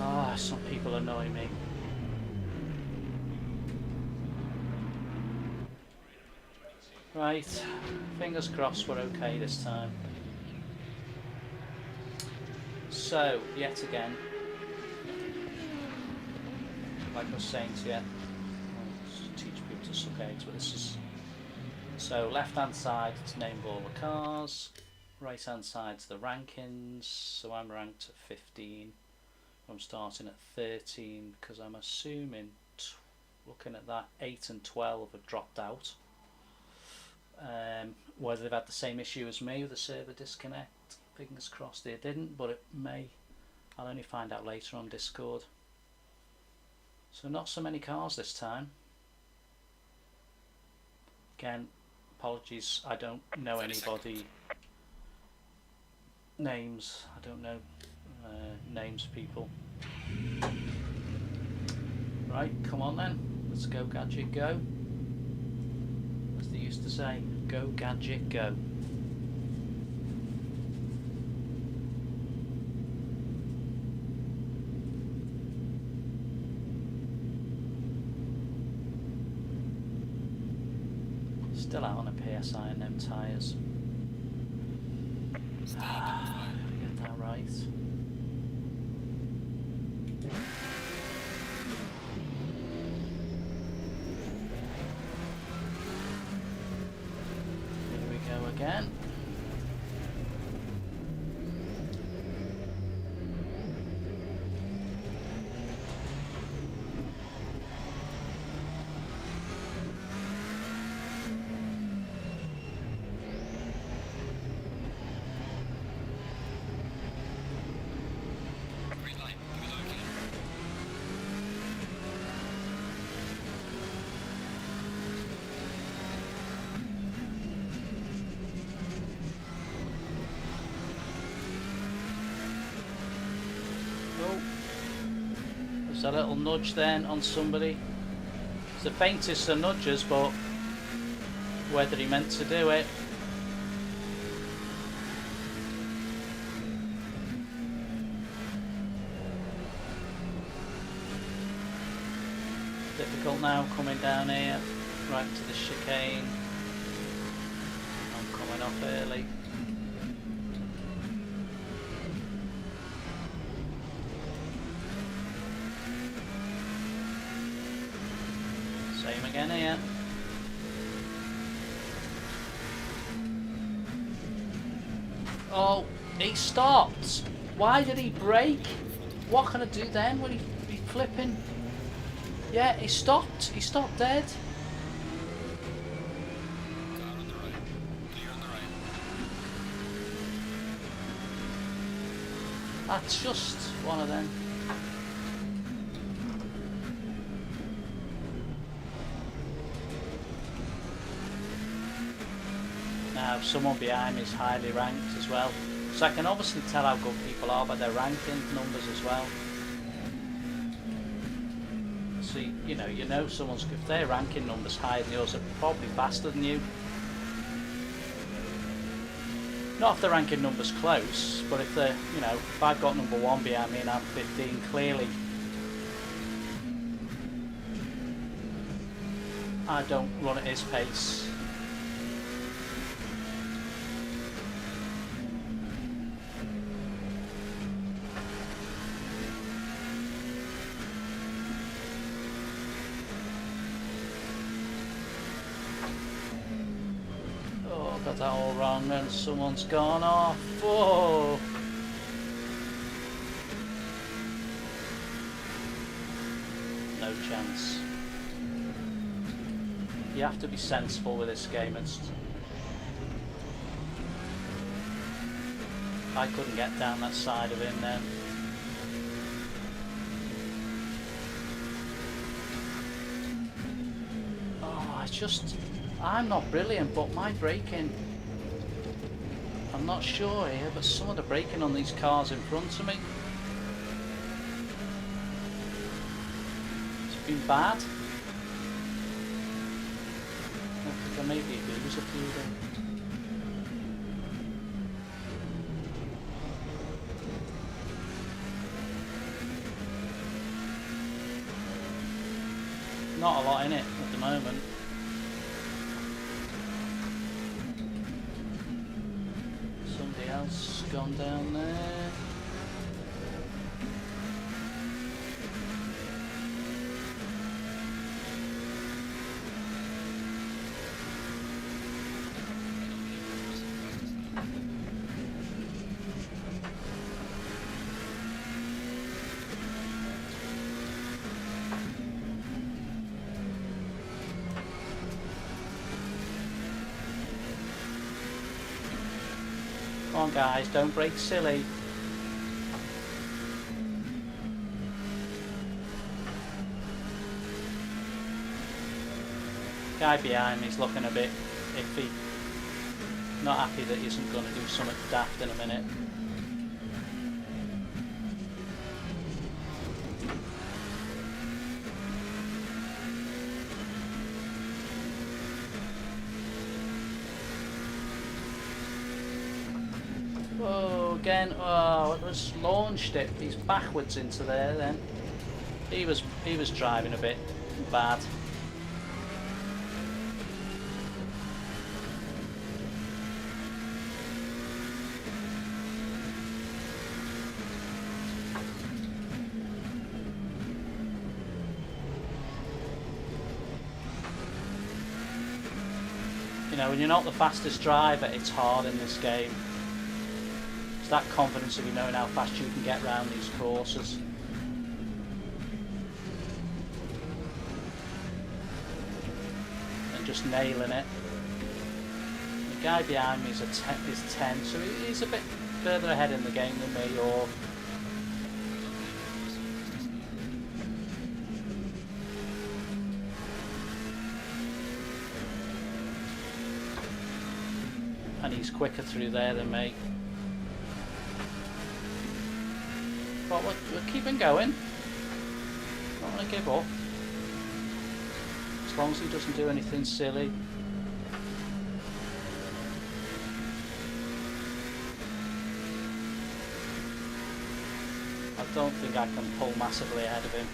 Ah, oh, some people annoy me. Right, fingers crossed we're okay this time. So, yet again, like I was saying to you, I'll teach people to suck eggs, but this is... So, left hand side to name all the cars, right hand side to the rankings, so I'm ranked at 15, I'm starting at 13, because I'm assuming, looking at that, 8 and 12 have dropped out. Whether they've had the same issue as me with the server disconnect, fingers crossed they didn't, but it may. I'll only find out later on Discord. So not so many cars this time. Again, apologies, I don't know anybody names. I don't know names of people. Right, come on then, let's go Gadget go. As they used to say, go Gadget go. Still out on a PSI and them tyres. Get that right. Here we go again. Green light. Give it okay. Oh, there's a little nudge then on somebody. It's the faintest of nudges, but whether he meant to do it. Difficult now coming down here, right to the chicane. I'm coming off early. Same again here. Oh, he stopped. Why did he brake? What can I do then? Will he be flipping? Yeah, he stopped. He stopped dead. Car on the right. Clear on the right. That's just one of them. Now, someone behind me is highly ranked as well. So I can obviously tell how good people are by their ranking numbers as well. So, you know someone's good. If their ranking numbers higher than yours, are probably faster than you. Not if the ranking number's close, but if they're, if I've got number 1 behind me and I'm 15, clearly I don't run at his pace. Got that all wrong and someone's gone off. Whoa! No chance. You have to be sensible with this game. I couldn't get down that side of him then. Oh, it's just... I'm not brilliant, but my braking, I'm not sure here, but some of the braking on these cars in front of me, it's been bad. I think I maybe lose a few then. not a lot in it at the moment. Somebody else gone down there. Come on guys, don't break silly. Guy behind me's looking a bit iffy. Not happy that he isn't going to do something daft in a minute. Oh, again! Oh, it was launched it. He's backwards into there. Then he was driving a bit bad. You know, when you're not the fastest driver, it's hard in this game. It's that confidence of you knowing how fast you can get around these courses. And just nailing it. The guy behind me is 10, so he's a bit further ahead in the game than me, or... And he's quicker through there than me. But we're keeping going. Not going to give up. As long as he doesn't do anything silly. I don't think I can pull massively ahead of him.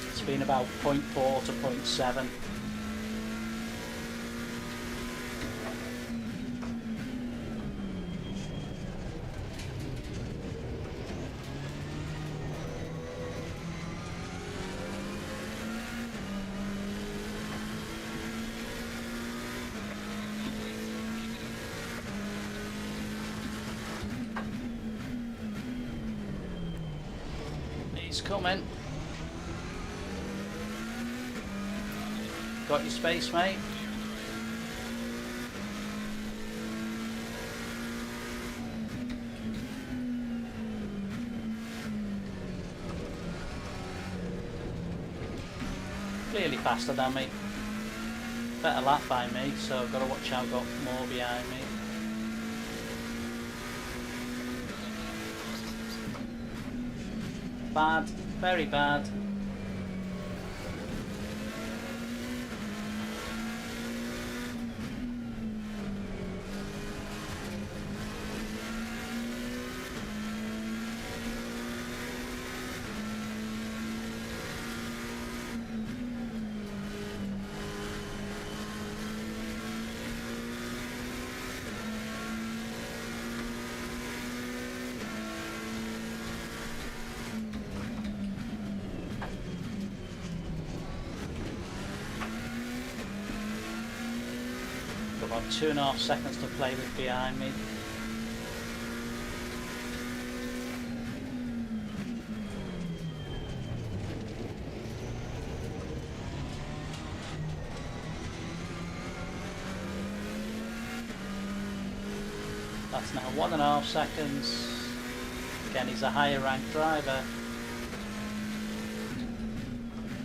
It's been about 0.4 to 0.7. He's coming. Got your space, mate? Clearly faster than me. Better lap by me, so I've got to watch out, got more behind me. Bad, very bad. About 2.5 seconds to play with behind me. That's now 1.5 seconds. Again, he's a higher ranked driver.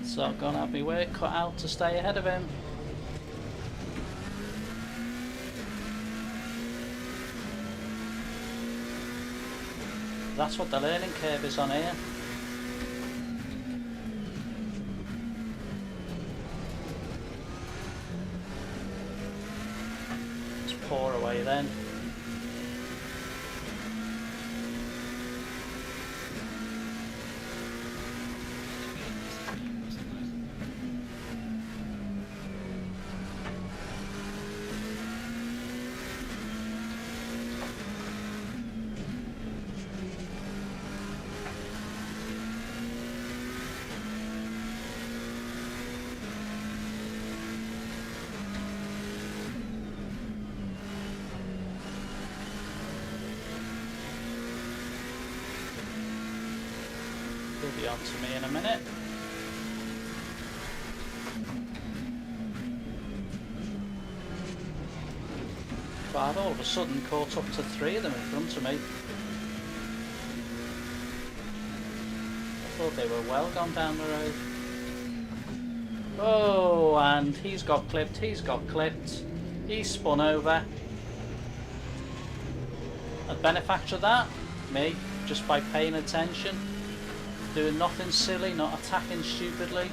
So I'm gonna have my work cut out to stay ahead of him. That's what the learning curve is on here. Just pour away then. He'll be on to me in a minute. But I've all of a sudden caught up to 3 of them in front of me. I thought they were well gone down the road. Oh, and he's got clipped, he's spun over. A benefactor of that? Me, just by paying attention, doing nothing silly, not attacking stupidly.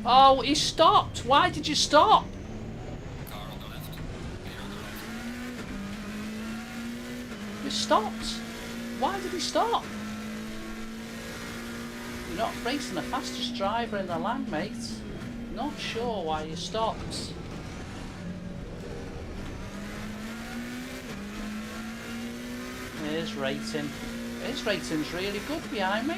Oh, he stopped! Why did you stop? Car on the left. Clear on the right. You stopped. Why did he stop? You're not racing the fastest driver in the land, mate. Not sure why you stopped. His rating. His rating's really good behind me.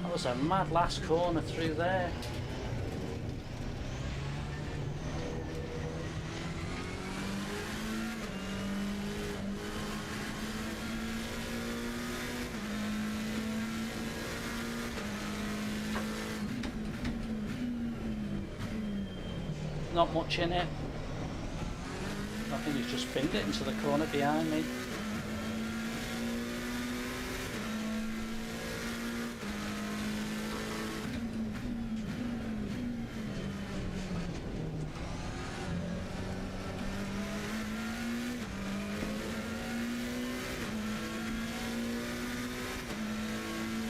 That was a mad last corner through there. Not much in it. I think he's just binned it into the corner behind me.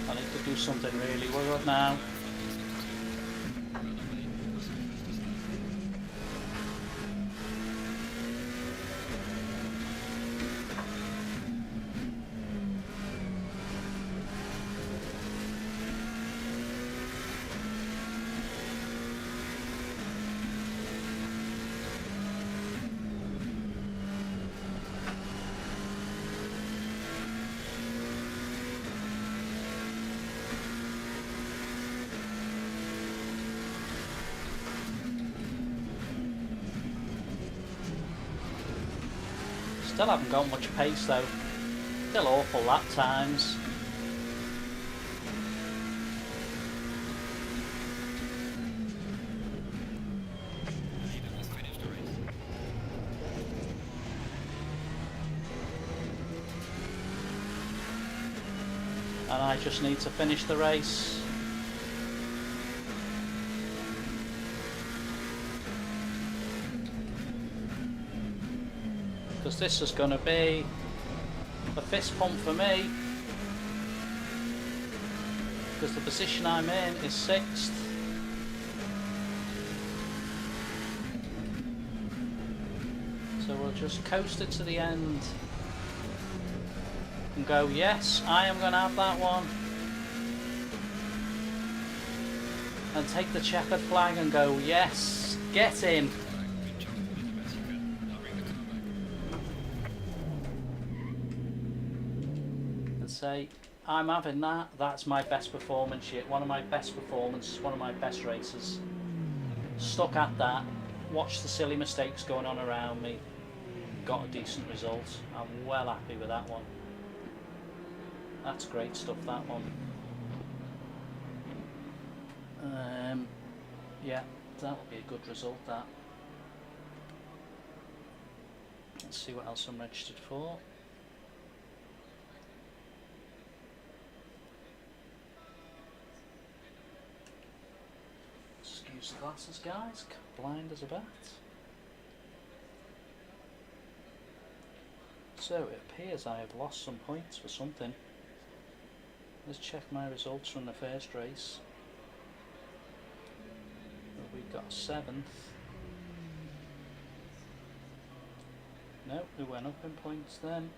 I need to do something really good now. Still haven't got much pace though. Still awful lap times. Leader has finished the race. And I just need to finish the race. Because this is going to be a fist pump for me. Because the position I'm in is 6th. So we'll just coast it to the end. And go, yes, I am going to have that one. And take the checkered flag and go, yes, get in. Good job. You did the best you could. I'll bring the car back. And say, I'm having that. That's my best performance yet. One of my best performances, one of my best races. Stuck at that. Watched the silly mistakes going on around me. Got a decent result. I'm well happy with that one. That's great stuff, that one. Yeah, that will be a good result, that. Let's see what else I'm registered for. Excuse Use the glasses, guys. Blind as a bat. So it appears I have lost some points for something. Let's check my results from the first race. Well, we got 7th. No, we went up in points then.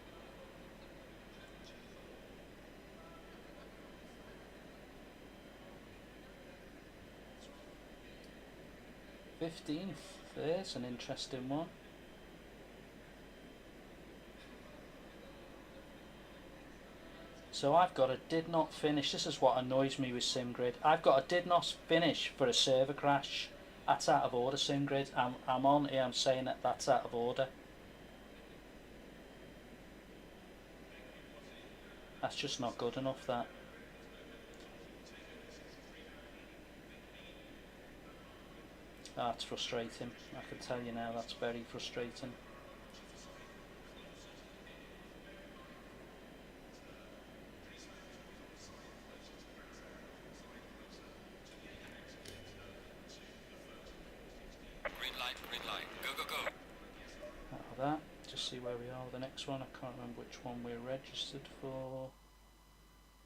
'15th. There's an interesting one. So I've got a did not finish. This is what annoys me with SimGrid. I've got a did not finish for a server crash. That's out of order, SimGrid. I'm on here, I'm saying that that's out of order. That's just not good enough, that. That's frustrating. I can tell you now, that's very frustrating. Green light, go, go, go. Out of that, just see where we are with the next one. I can't remember which one we're registered for.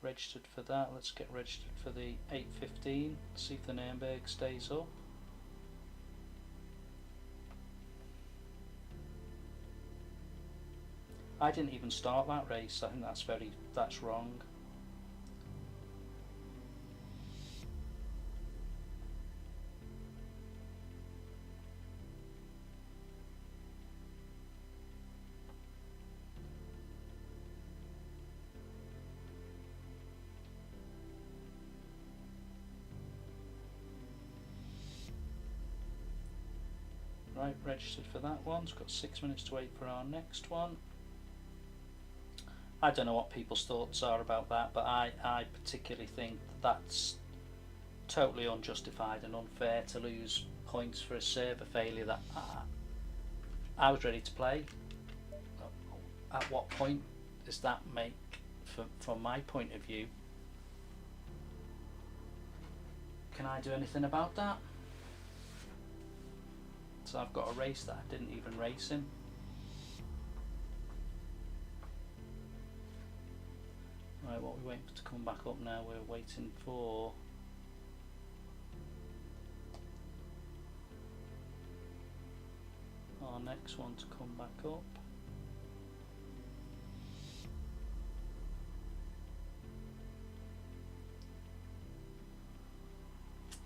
Registered for that. Let's get registered for the 8:15. See if the Nürburgring stays up. I didn't even start that race. I think that's wrong. Right, registered for that one. It's got 6 minutes to wait for our next one. I don't know what people's thoughts are about that, but I particularly think that's totally unjustified and unfair to lose points for a server failure that I was ready to play. At what point does that make, from my point of view, can I do anything about that? So I've got a race that I didn't even race in. Right, what are we waiting for to come back up now? We're waiting for our next one to come back up.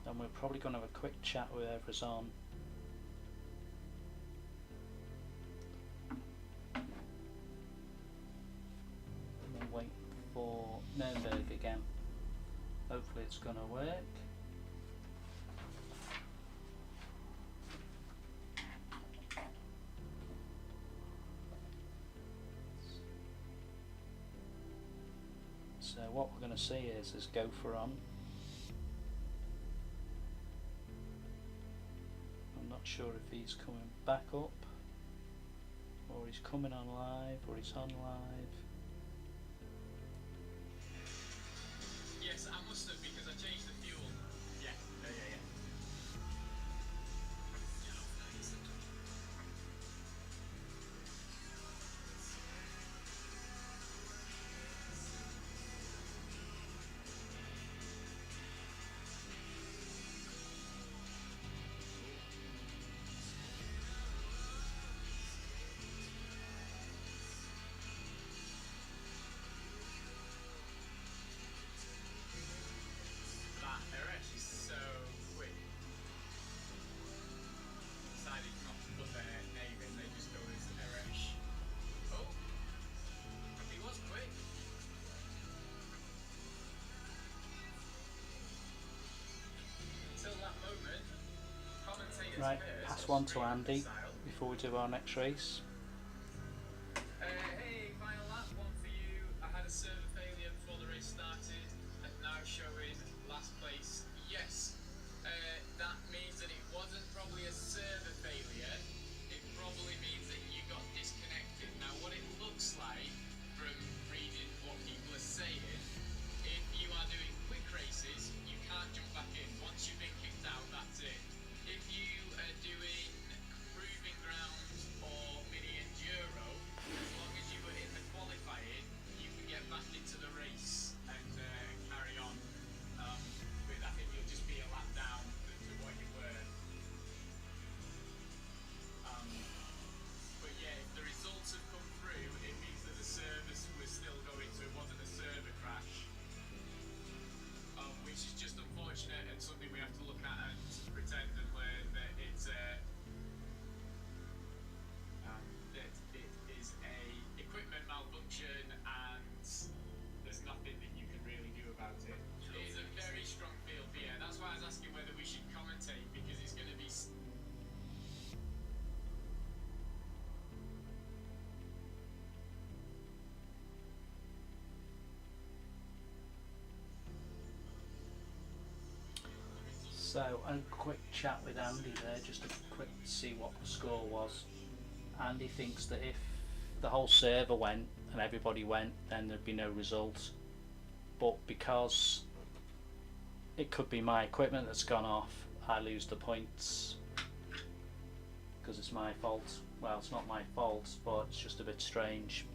And we're probably going to have a quick chat with whoever's on. And wait for Nürburgring again. Hopefully it's going to work. So what we're going to see is Gopher on. I'm not sure if he's coming back up, or he's coming on live, or he's on live. Yes, I must have, because I changed the fuel. Yeah. They're actually so quick. Decided not to put their name in, they just go as Eresh. Oh, he was quick. Until that moment, commentators Right, first, pass one to straight Andy style. before we do our next race. Hey, final lap, one for you. I had a server failure before the race started, and now showing last place. Yes, that means that it wasn't probably a server failure. It probably means that you got disconnected. Now, what it looks like from reading what people are saying, if you are doing quick races, you can't jump back in. Once you've been kicked out, that's it. So a quick chat with Andy there, just to quick see what the score was. Andy thinks that if the whole server went and everybody went, then there'd be no result. But because it could be my equipment that's gone off, I lose the points because it's my fault. Well, it's not my fault, but it's just a bit strange.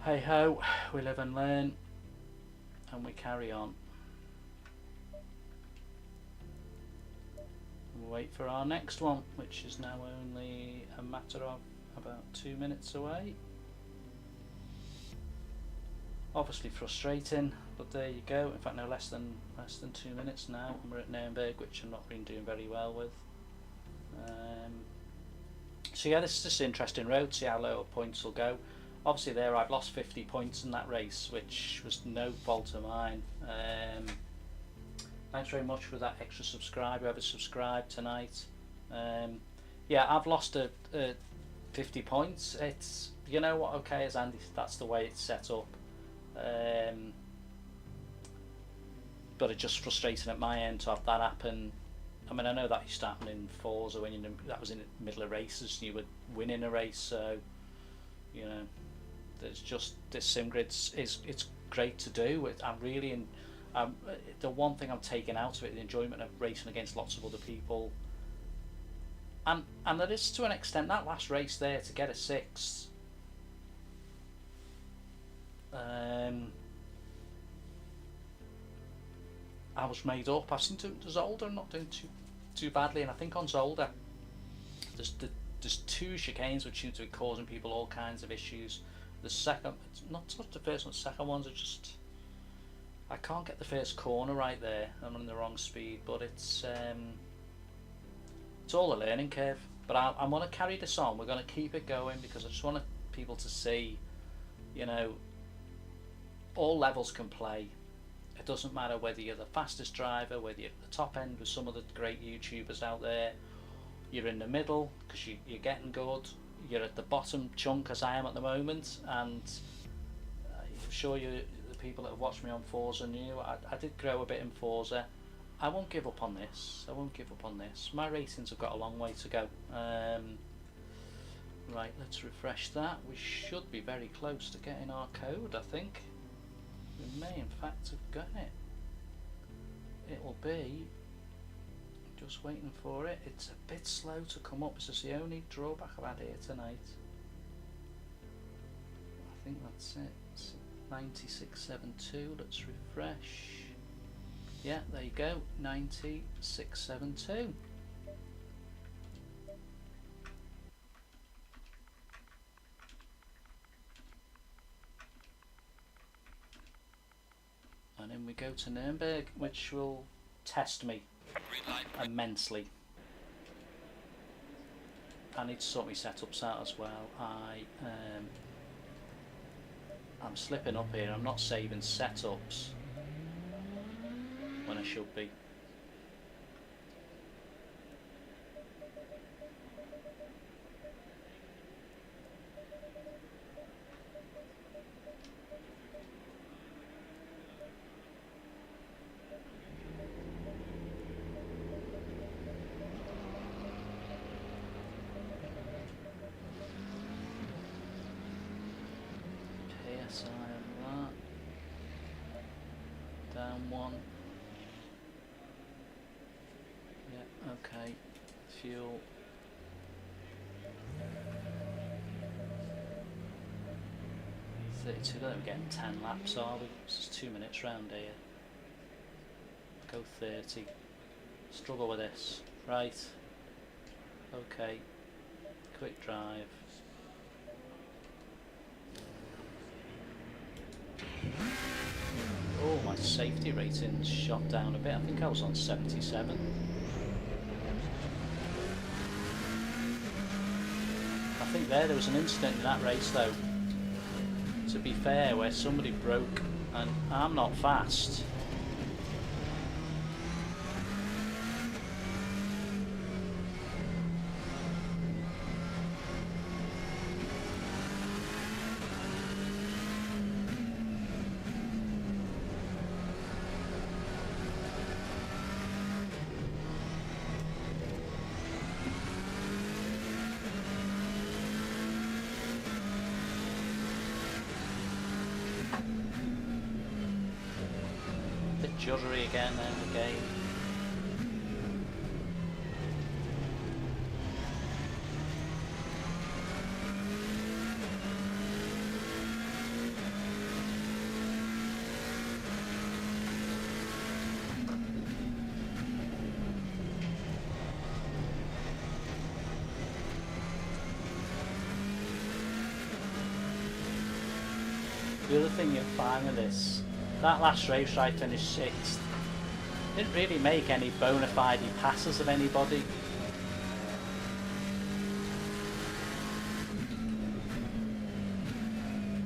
Hey ho, we live and learn, and we carry on. We'll wait for our next one, which is now only a matter of about 2 minutes away. Obviously frustrating, but there you go. In fact, no, less than 2 minutes now, and we're at Nuremberg, which I'm not been doing very well with. So yeah, this is just an interesting road. See how low points will go. Obviously, there I've lost 50 points in that race, which was no fault of mine. Thanks very much for that extra subscriber, whoever subscribed tonight. Yeah, I've lost 50 points. It's, you know what, okay, as Andy, that's the way it's set up. But it's just frustrating at my end to have that happen. I mean, I know that used to happen in Forza when that was in the middle of races and you were winning a race, so you know, there's just this sim grid it's great to do. I'm really the one thing I'm taking out of it, the enjoyment of racing against lots of other people, and there is, to an extent, that last race there to get a 6th. I was made up. I've seen Zolder not doing too badly, and I think on Zolder there's 2 chicanes which seem to be causing people all kinds of issues. The second, not so much the first one, the second ones are just, I can't get the first corner right there. I'm on the wrong speed, but it's all a learning curve. But I want to carry this on. We're going to keep it going because I just want people to see, you know, all levels can play. It doesn't matter whether you're the fastest driver, whether you're at the top end with some of the great YouTubers out there, you're in the middle because you're getting good, you're at the bottom chunk as I am at the moment, and I'm sure the people that have watched me on Forza knew I did grow a bit in Forza. I won't give up on this. My ratings have got a long way to go. Right, let's refresh that. We should be very close to getting our code, I think. We may in fact have got it. It will be, just waiting for it. It's a bit slow to come up. This is the only drawback I've had here tonight. I think that's it. It's 9672. Let's refresh. Yeah, there you go. 9672. And then we go to Nuremberg, which will test me immensely. I need to sort my setups out as well. I'm slipping up here. I'm not saving setups when I should be. PSI on that. Down 1. Yeah, okay. Fuel. Look, we're getting 10 laps, are we? This is 2 minutes round here. Go 30. Struggle with this. Right. Okay. Quick drive. Oh, my safety rating's shot down a bit. I think I was on 77. I think there was an incident in that race though, to be fair, where somebody broke, and I'm not fast. juddery again and again. The other thing you'll find with this, that last race I finished 6th, didn't really make any bona fide passes of anybody.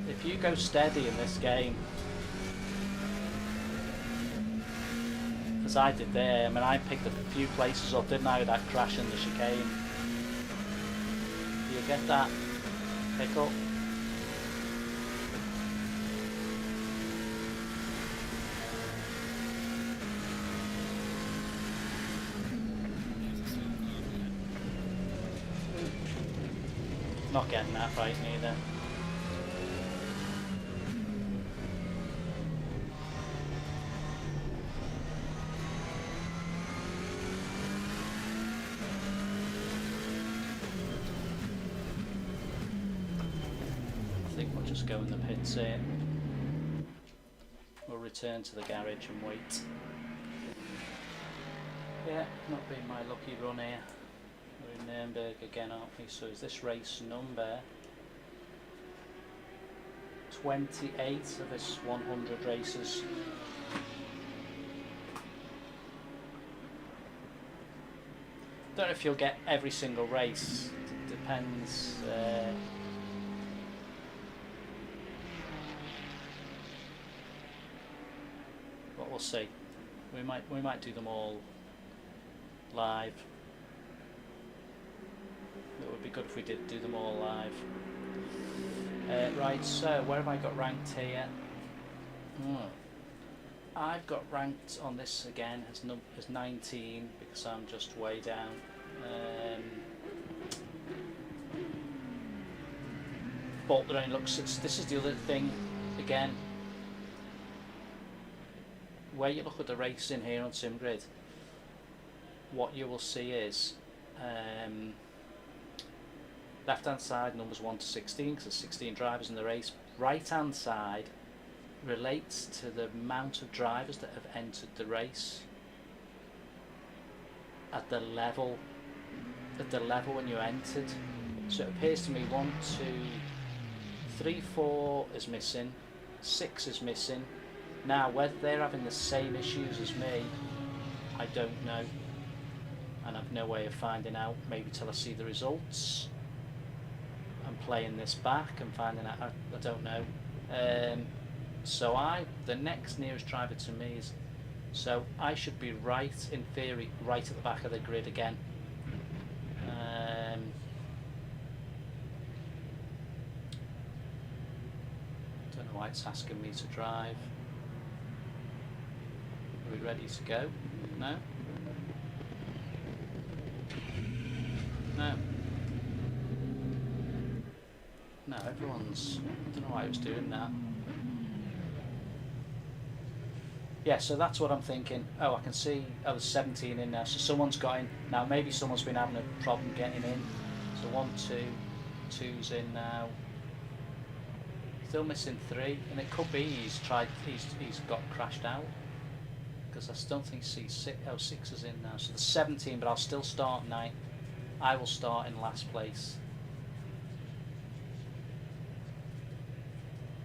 If you go steady in this game, as I did there, I mean I picked a few places up, didn't I, with that crash in the chicane. Do you get that pick up? Not getting that right neither. I think we'll just go in the pits here. We'll return to the garage and wait. Yeah, not been my lucky run here. We're in Nürburgring again, aren't we? So is this race number 28 of this 100 races? Don't know if you'll get every single race. It depends. But we'll see. We might do them all live. It would be good if we did do them all live. Right, so where have I got ranked here? I've got ranked on this again as 19 because I'm just way down. But there only looks. This is the other thing again. Where you look at the racing here on SimGrid, what you will see is. Left hand side numbers 1 to 16 because there's 16 drivers in the race. Right hand side relates to the amount of drivers that have entered the race at the level when you entered. So it appears to me 1, 2, 3, 4 is missing, 6 is missing. Now whether they're having the same issues as me, I don't know, and I've no way of finding out. Maybe till I see the results. I'm playing this back and finding out. I don't know. So the next nearest driver to me is. So I should be right, in theory, right at the back of the grid again. Don't know why it's asking me to drive. Are we ready to go? No? No. No, everyone's. I don't know why I was doing that. Yeah, so that's what I'm thinking. Oh, I can see. Oh, there's 17 in now, so someone's got in. Now, maybe someone's been having a problem getting in. So 1, 2, 2's in now. Still missing 3, and it could be he's got crashed out. Because I still think C6. Oh, 6 is in now. So there's 17, but I'll still start 9. I will start in last place.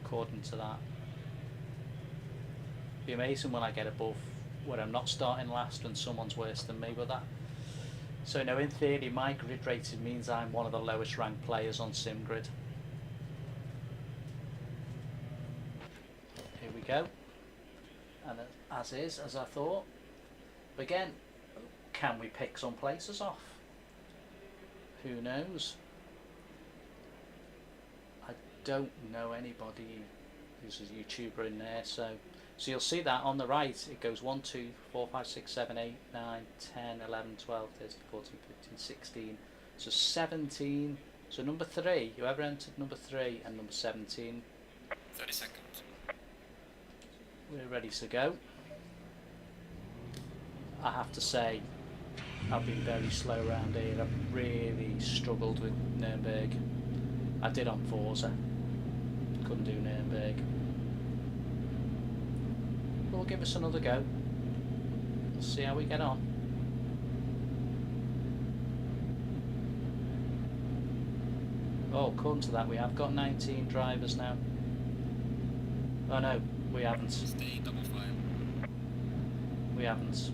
According to that. Be amazing when I get above where I'm not starting last and someone's worse than me, but that. So no, in theory, my grid rating means I'm one of the lowest ranked players on SimGrid. Here we go, and as I thought. But again, can we pick some places off? Who knows? I don't know anybody who's a YouTuber in there, so you'll see that on the right it goes 1, 2, 4, 5, 6, 7, 8, 9, 10, 11, 12, 13, 14, 15, 16. So 17. So number 3, whoever entered number 3 and number 17. 30 seconds. We're ready to go. I have to say, I've been very slow around here. I've really struggled with Nürburgring. I did on Forza. Couldn't do Nürburgring. But we'll give us another go. We'll see how we get on. Oh, according to that, we have got 19 drivers now. Oh no, we haven't. Stay double file. We haven't.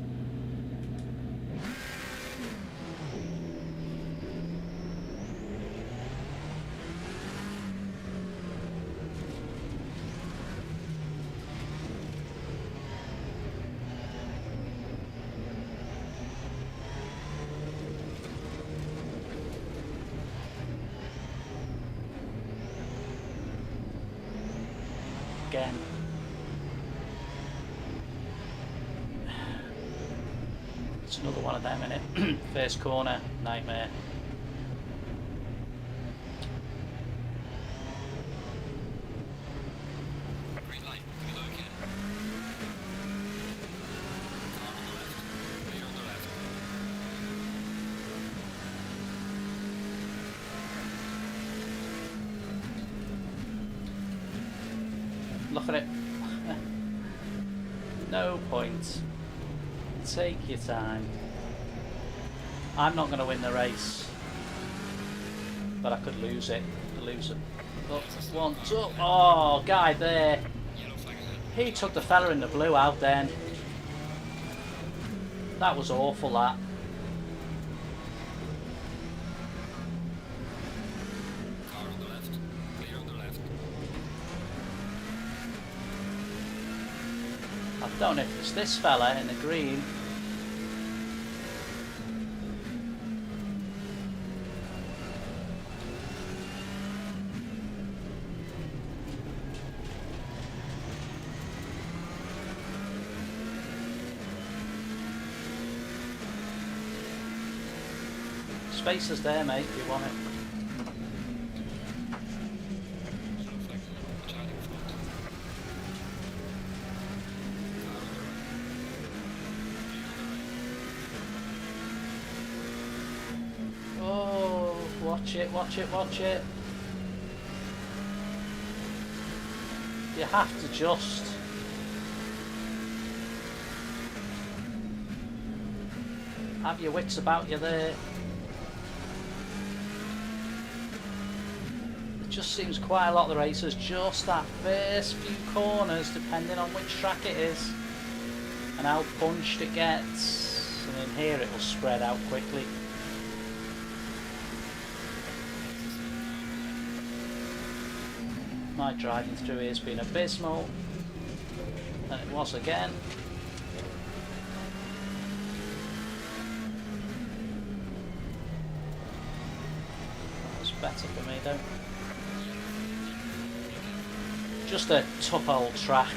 Again. It's another one of them, innit? First corner, nightmare. Green light. Can you look again? Car on the left. Clear on the left. Look at it. No point. Take your time. I'm not going to win the race, but I could lose it. Lose it. Oh, one, two. Oh, guy there. Yellow flag ahead. He took the fella in the blue out then. That was awful, that. Car on the left. Clear on the left. I don't know if it's this fella in the green. Space is there, mate, if you want it. Yellow flag ahead. Charlie front. Car on the right. Clear on the right. Oh, watch it, watch it, watch it. You have to just... have your wits about you there. It just seems quite a lot of the races, just that first few corners, depending on which track it is, and how punched it gets. And in here it will spread out quickly. My driving through here has been abysmal, and it was again. That was better for me though. Just a tough old track.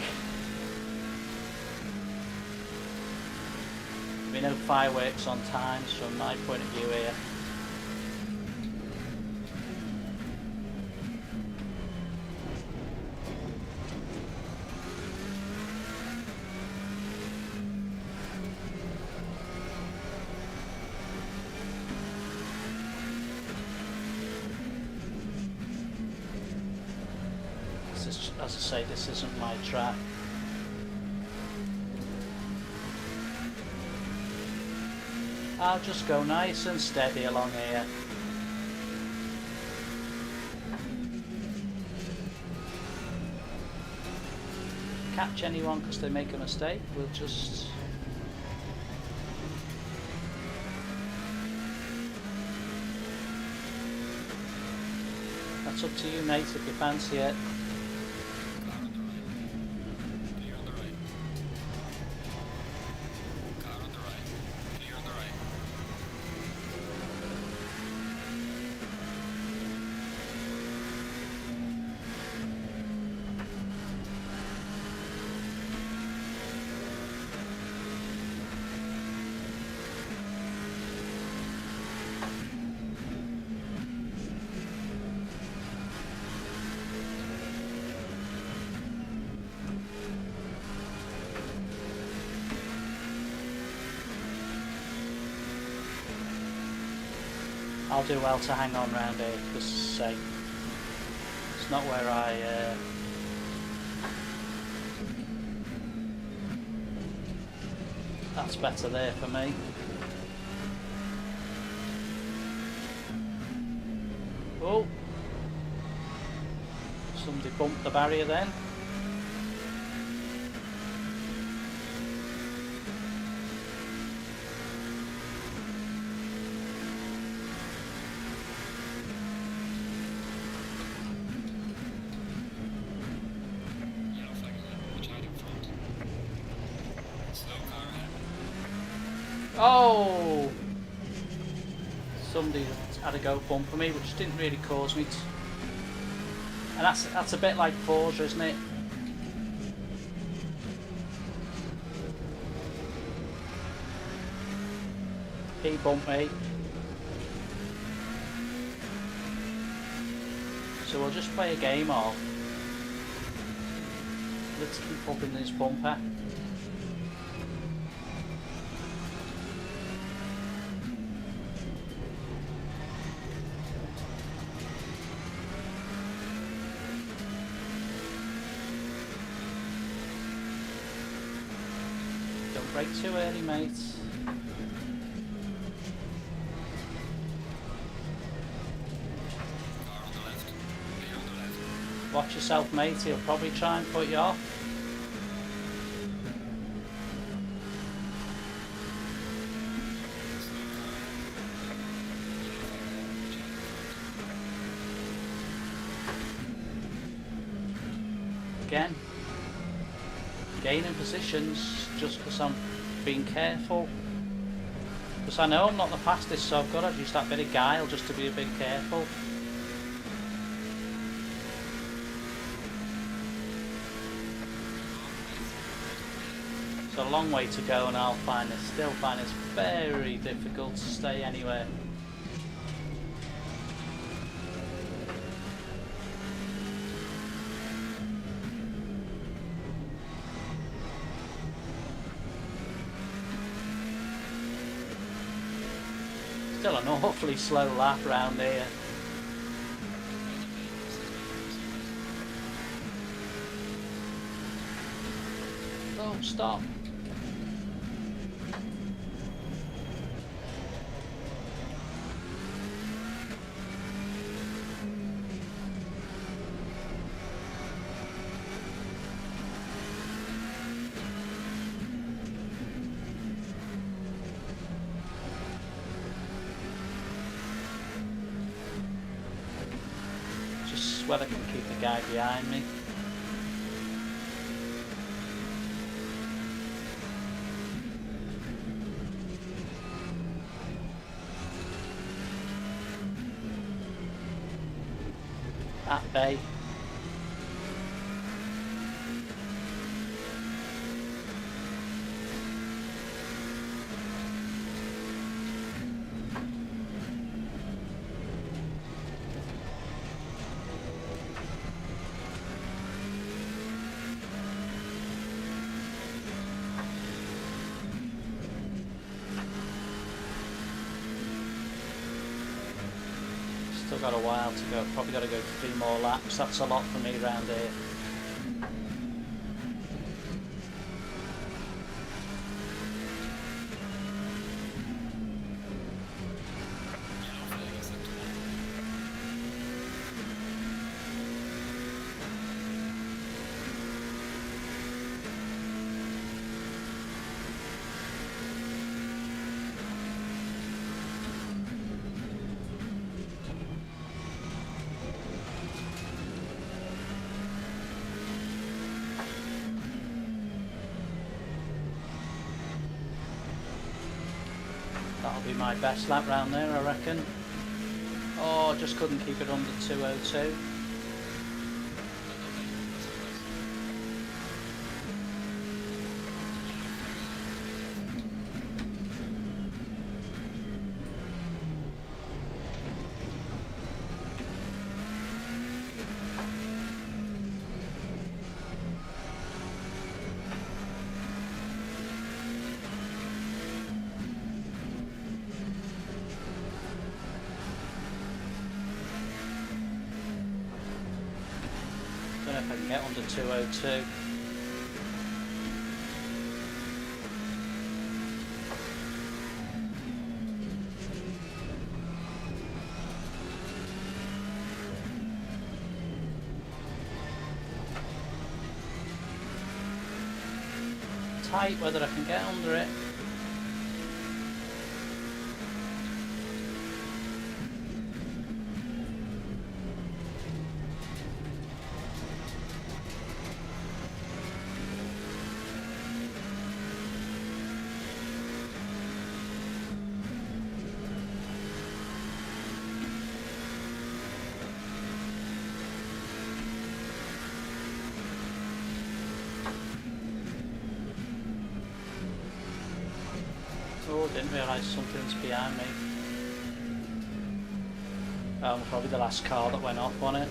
There'll be no fireworks on times from my point of view here. As I say, this isn't my track. I'll just go nice and steady along here. Catch anyone because they make a mistake, we'll just... That's up to you, mate, if you fancy it. Car on the right. Clear on the right. Car on the right. Clear on the right. I'll do well to hang on round here because say it's not where I that's better there for me. Oh, somebody bumped the barrier then. Yellow flag is lit. Watch out in front. Slow car ahead. Oh! Somebody had a go bump for me, which didn't really cause me to... And that's a bit like Forza, isn't it? He bumped me. So we'll just play a game of... Let's keep up in this bumper. Don't brake too early, mate. Car on the left. Clear on the left. Watch yourself, mate. He'll probably try and put you off. Slow car ahead. Yellow flag ahead. Watch out in front. Again. Gaining positions just because I'm being careful. Because I know I'm not the fastest, so I've got to use that bit of guile just to be a bit careful. It's a long way to go, and I'll still find it's very difficult to stay anywhere. Still an awfully slow lap round here. Oh, stop. Just whether I can keep the guy behind me. At bay. Still got a while to go. Probably got to go 3 more laps. That's a lot for me round here. Yellow flag is set to 1. That'll be my best lap round there, I reckon. Oh, just couldn't keep it under 2:02. if I can get under 202. Tight whether I can get under it. Oh, didn't realise something's behind me. Probably the last car that went off on it.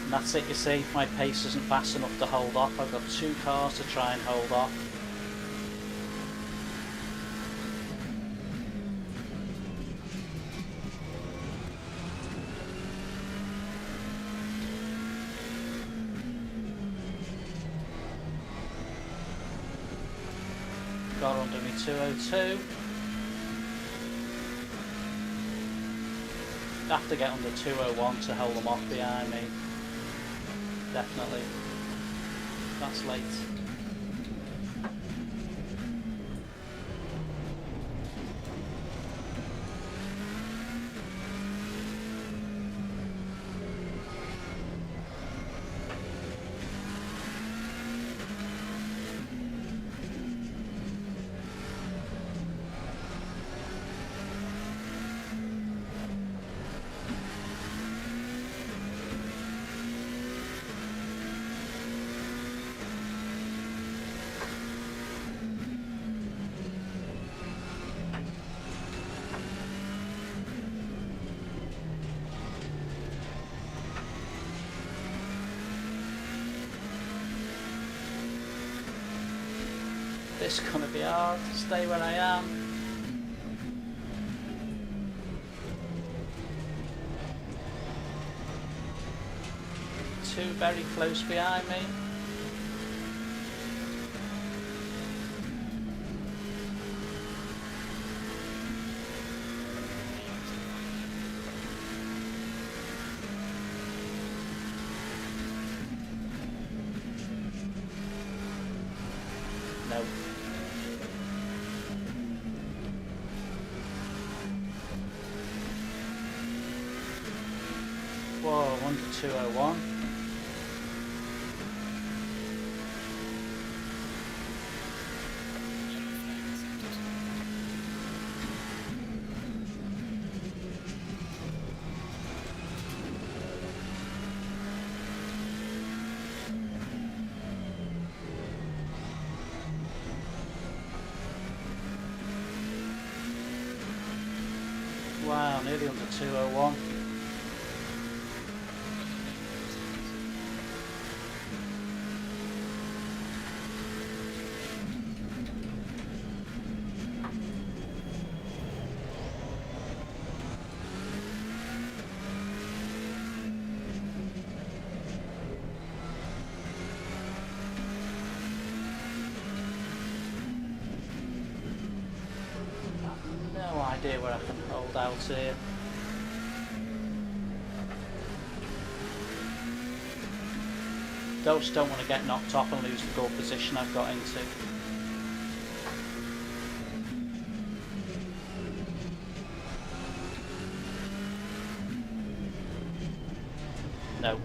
And that's it, you see, my pace isn't fast enough to hold off. I've got 2 cars to try and hold off. Got under me 202. Have to get under 201 to hold them off behind me. Definitely. That's late. This is gonna be hard to stay where I am. Two very close behind me. No. Whoa, under 201. Wow, nearly under 201. No idea where I can hold out here. Just don't want to get knocked off and lose the good position I've got into. No.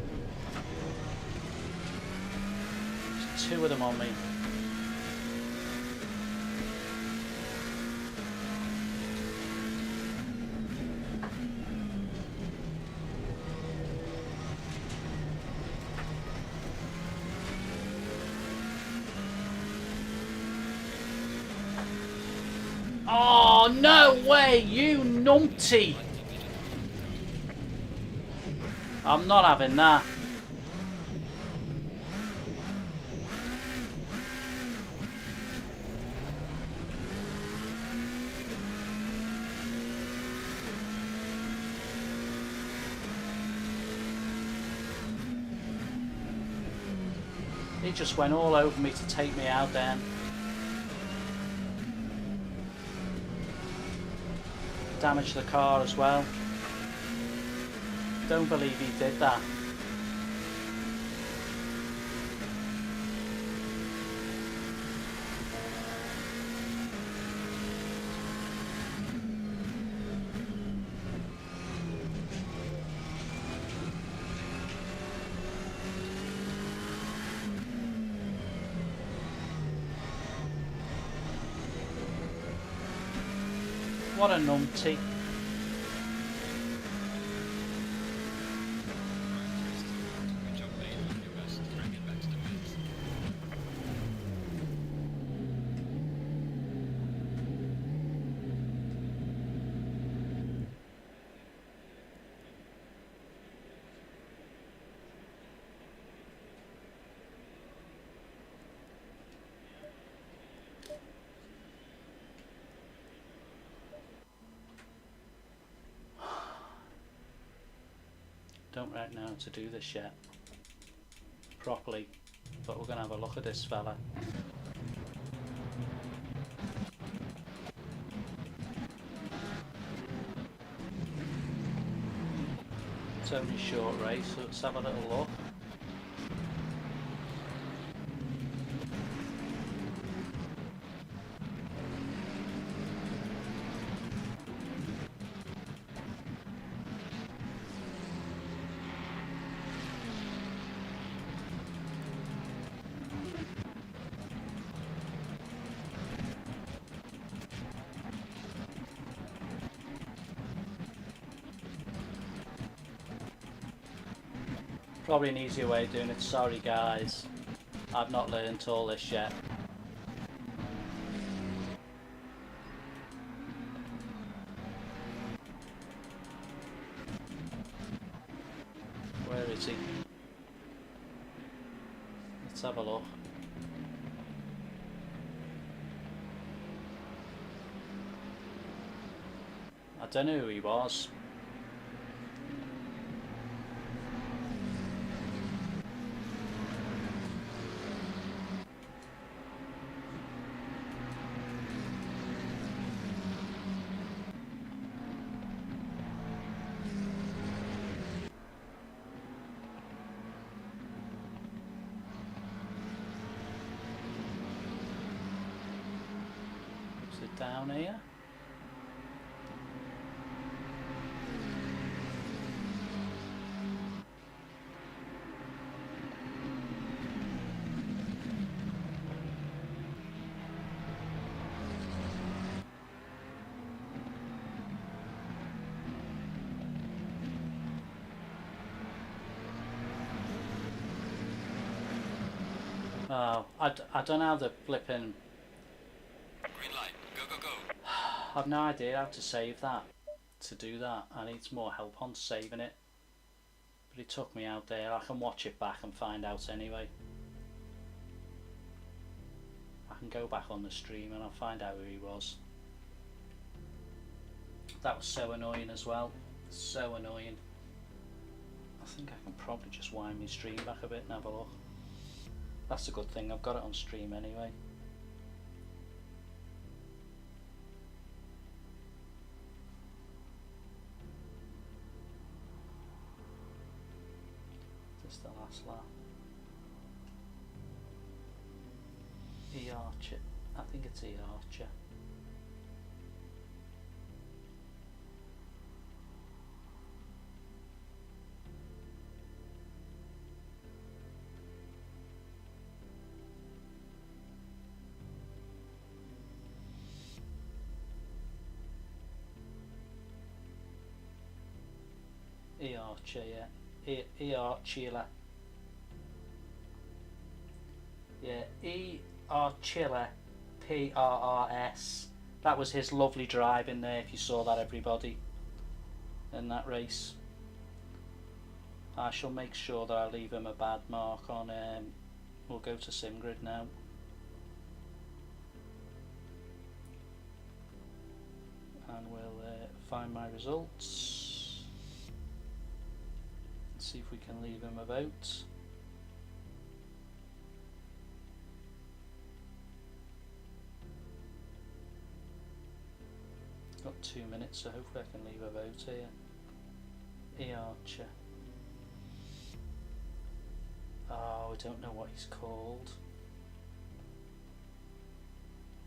There's 2 of them on me. Oh, no way, you numpty! I'm not having that. He just went all over me to take me out then. Damaged the car as well. Don't believe he did that. What a numpty. Good job, mate. Do your best to bring it back to the wins. Don't right know how to do this yet properly, but we're gonna have a look at this fella. It's only a short race, so let's have a little look. Probably an easier way of doing it. Sorry guys, I've not learned all this yet. Where is he? Let's have a look. I don't know who he was. Is it down here? Oh, I don't know how the flipping... Green light. Go, go, go. I've no idea how to save that. To do that, I need some more help on saving it. But it took me out there. I can watch it back and find out anyway. I can go back on the stream and I'll find out who he was. That was so annoying as well. So annoying. I think I can probably just wind my stream back a bit and have a look. That's a good thing, I've got it on stream anyway. This is the last lap. E Archer, I think it's E Archer. E Archer, yeah. E Archila. Yeah, E Archila PRRS. That was his lovely drive in there, if you saw that, everybody, in that race. I shall make sure that I leave him a bad mark on, we'll go to SimGrid now. And we'll find my results. See if we can leave him a vote. 2 minutes, so hopefully I can leave a vote here. E. Archer. Oh, I don't know what he's called.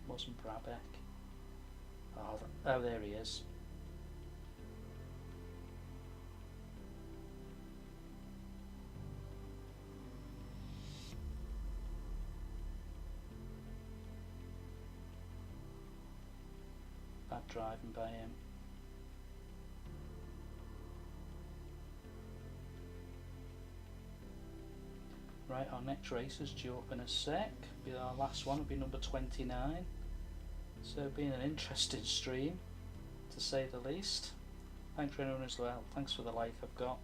Wasn't Brabeck. Oh, there he is. Bad driving by him. Right, our next race is due up in a sec. Be our last one, will be number 29. So been an interesting stream, to say the least. Thanks for anyone as well. Thanks for the like I've got.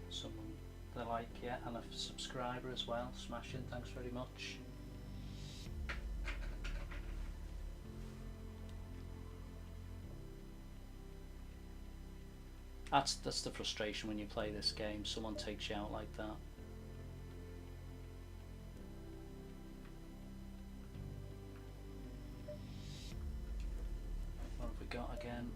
Someone the like, yeah, and a subscriber as well. Smashing, thanks very much. That's the frustration when you play this game. Someone takes you out like that. What have we got again?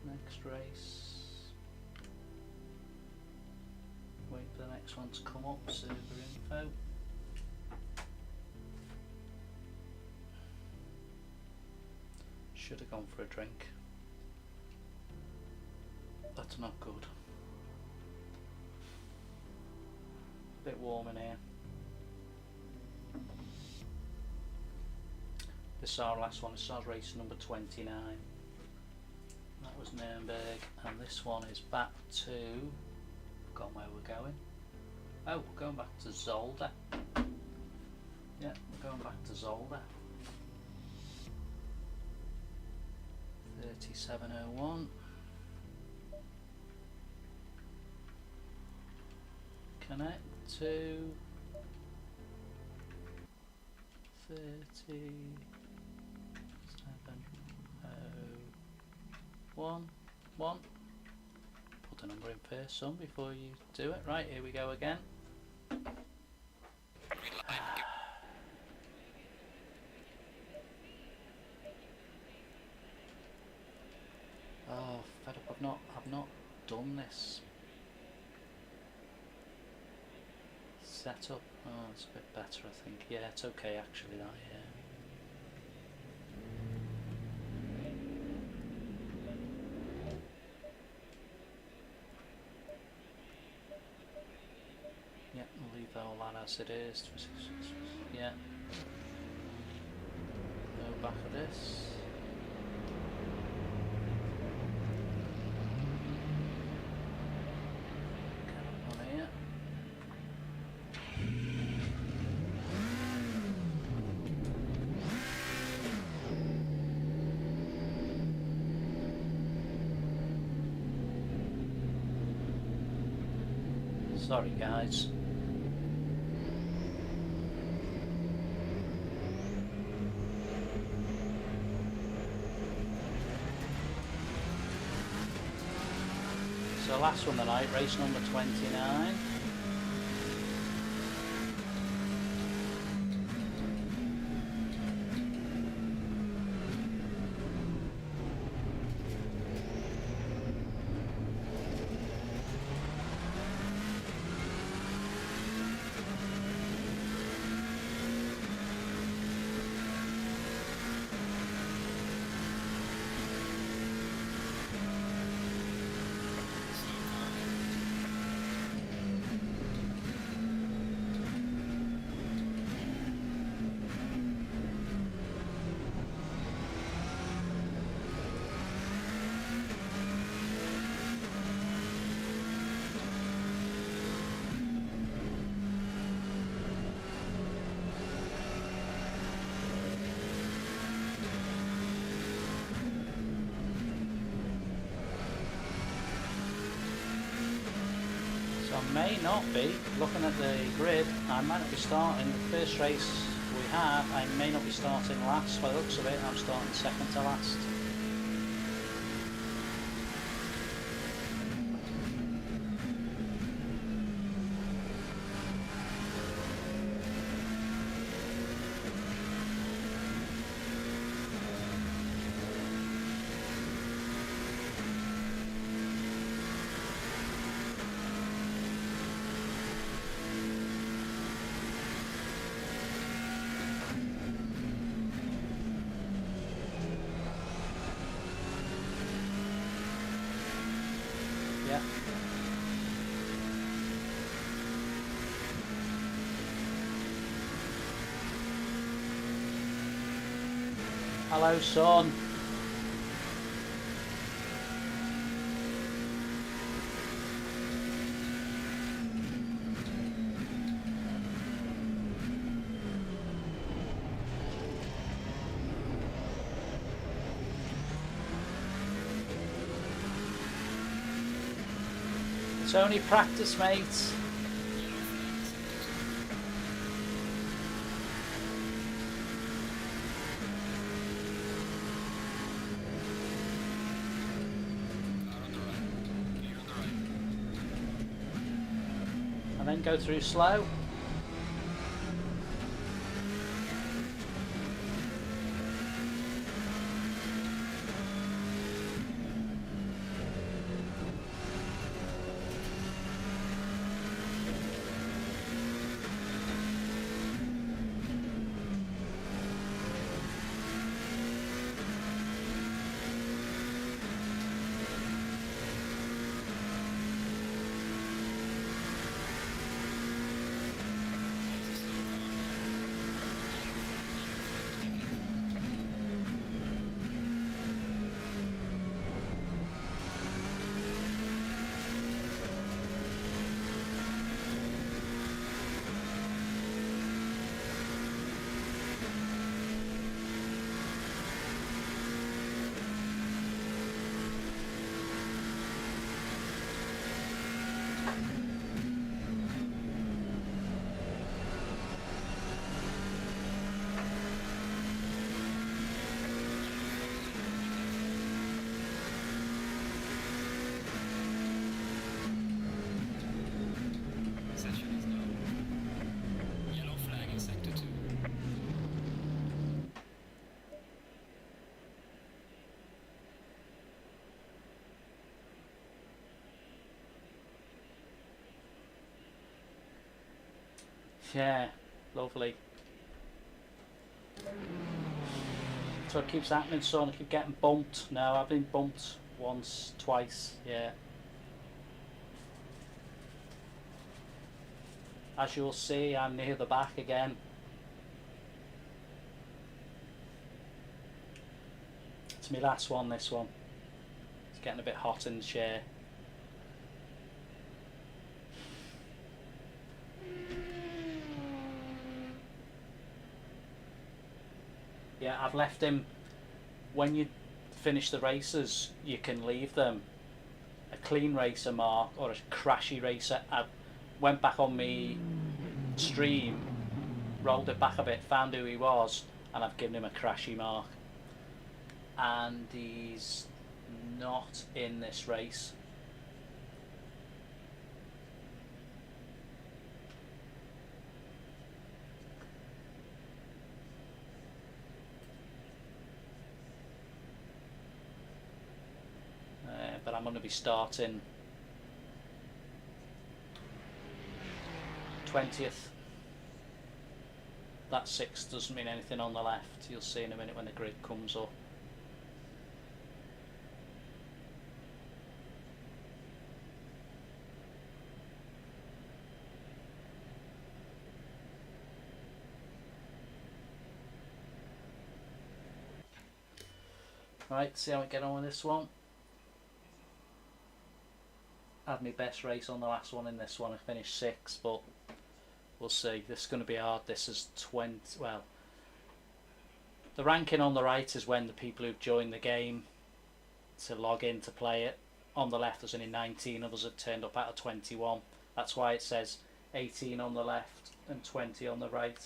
Next race. Wait for the next one to come up. Server info. Should have gone for a drink. That's not good. Bit warm in here. This is our last one. This is our race number 29. That was Nuremberg, and this one is back to. Forgot where we're going. Oh, we're going back to Zolder. Yeah, we're going back to Zolder. 3701. Connect to 3701. Put the number in first, son, before you do it. Right, here we go again. Oh, fed up! I've not done this setup. Oh, it's a bit better, I think. Yeah, it's okay actually. That yeah, we'll leave all that as it is. Yeah. Go back of this. Sorry guys. So last one tonight, race number 29. May not be, looking at the grid, I might not be starting the first race we have, I may not be starting last. By the looks of it, I'm starting second to last. Hello, son. It's only practice, mates. And then go through slow. Session is now. Yellow flag in sector 2. Yeah, lovely. So it keeps happening, son. I keep getting bumped. No, I've been bumped once, twice, yeah. As you'll see, I'm near the back again. It's my last one, this one. It's getting a bit hot in the chair. Yeah, I've left him. When you finish the races, you can leave them a clean racer mark or a crashy racer. I went back on me stream, rolled it back a bit, found who he was, and I've given him a crashy mark. And he's not in this race. But I'm going to be starting 20th. That 6 doesn't mean anything on the left. You'll see in a minute when the grid comes up. Right, see how we get on with this one. Had my best race on the last one in this one. I finished 6th, but we'll see. This is going to be hard. This is 20. Well, the ranking on the right is when the people who've joined the game to log in to play it. On the left, there's only 19. Others have turned up out of 21. That's why it says 18 on the left and 20 on the right.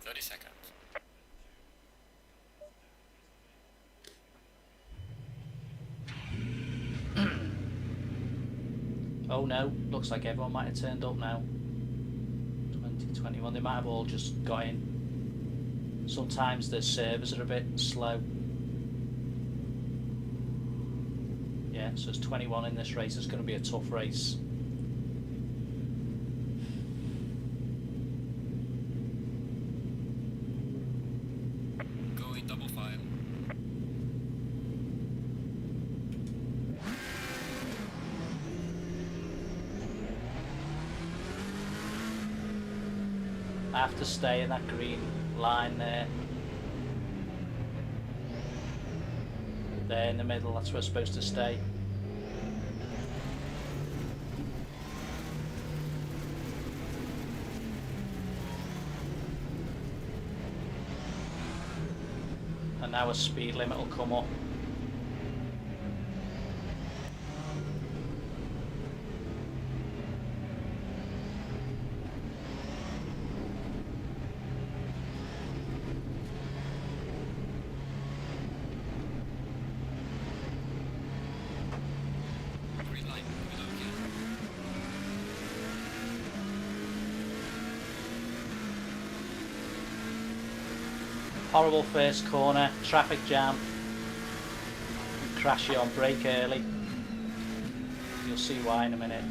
30 seconds. Oh no, looks like everyone might have turned up now. 2021, they might have all just got in. Sometimes the servers are a bit slow. Yeah, so it's 21 in this race. It's going to be a tough race. Going double file. I have to stay in that green line there. There in the middle, that's where we're supposed to stay. And now a speed limit will come up. Green light, below again. Horrible first corner, traffic jam. Crash you on brake early. You'll see why in a minute.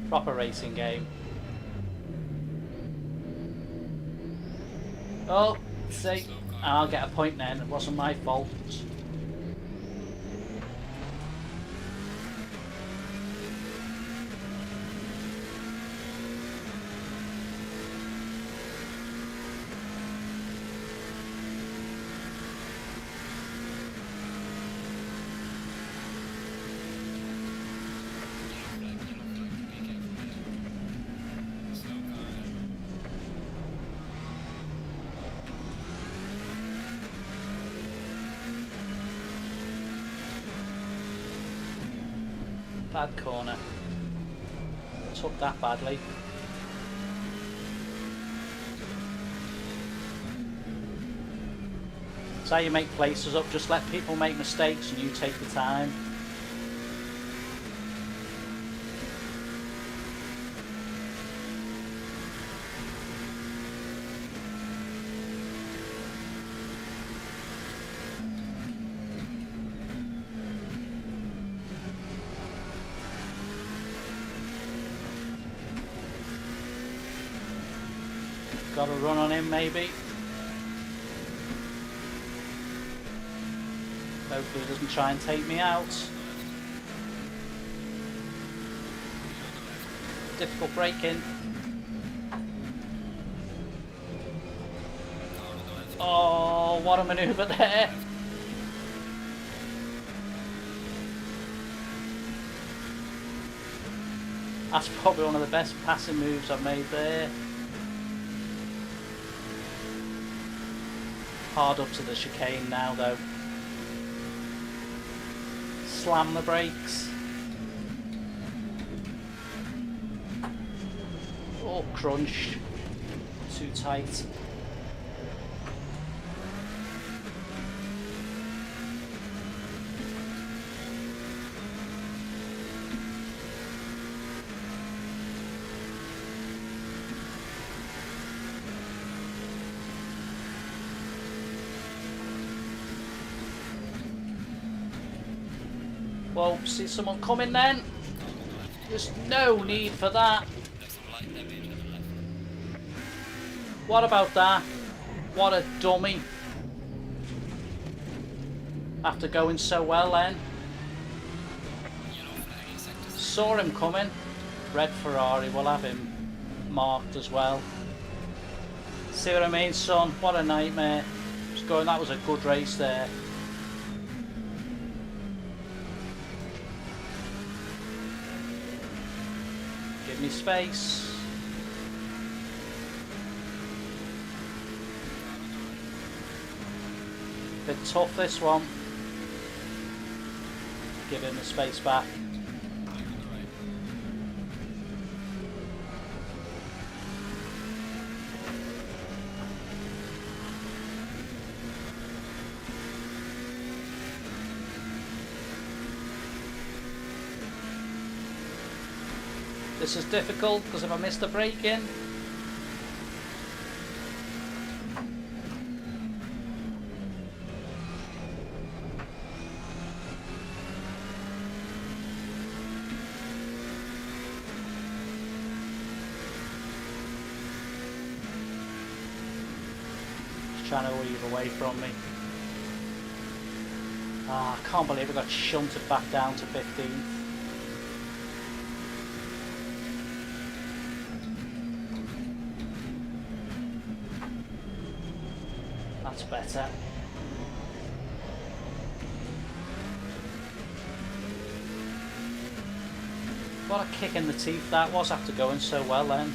Proper racing game. Oh, see, I'll get a point then. It wasn't my fault. Yellow flag, be careful there. Slow car there. Bad corner. Took that badly. That's how you make places up. Just let people make mistakes and you take the time. Got a run on him maybe. Hopefully he doesn't try and take me out. Difficult braking. Oh, what a manoeuvre there. That's probably one of the best passing moves I've made there. Hard up to the chicane now though. Slam the brakes. Oh, crunch. Too tight. Whoa, see someone coming then? There's no need for that. There's some light damage on the left. What about that? What a dummy. After going so well then. Yellow flag in sector 6. Saw him coming. Red Ferrari, we'll have him marked as well. See what I mean, son? What a nightmare. Just going, that was a good race there. Give me space. Bit tough this one. Give him the space back. Back on the right. This is difficult because if I miss the brake in, he's trying to weave away from me. Ah, I can't believe I got shunted back down to 15th. That's better. What a kick in the teeth that was after going so well then.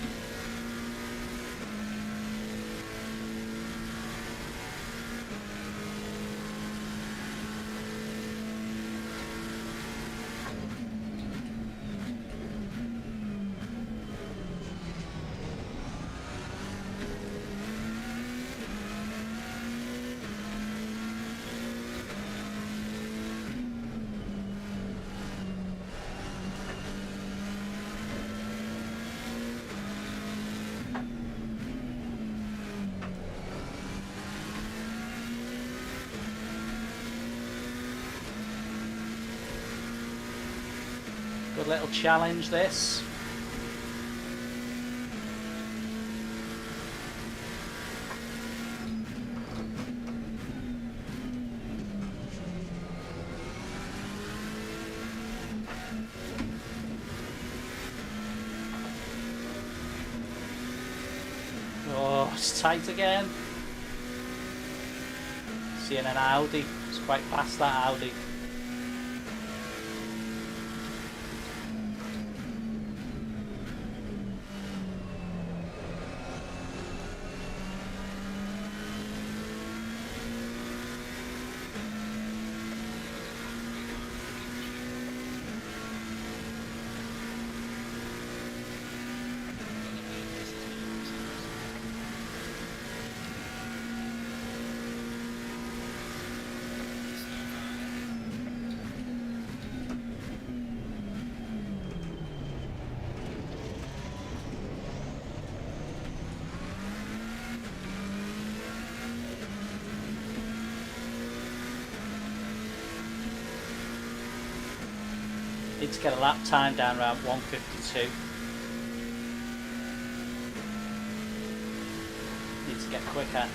Good little challenge this. Oh, it's tight again. Seeing an Audi. It's quite fast, that Audi. Need to get a lap time down around 1:52. Need to get quicker.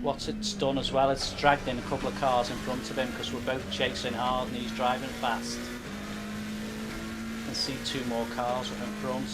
What it's done as well, it's dragged in a couple of cars in front of him because we're both chasing hard and he's driving fast. You can see two more cars up in front.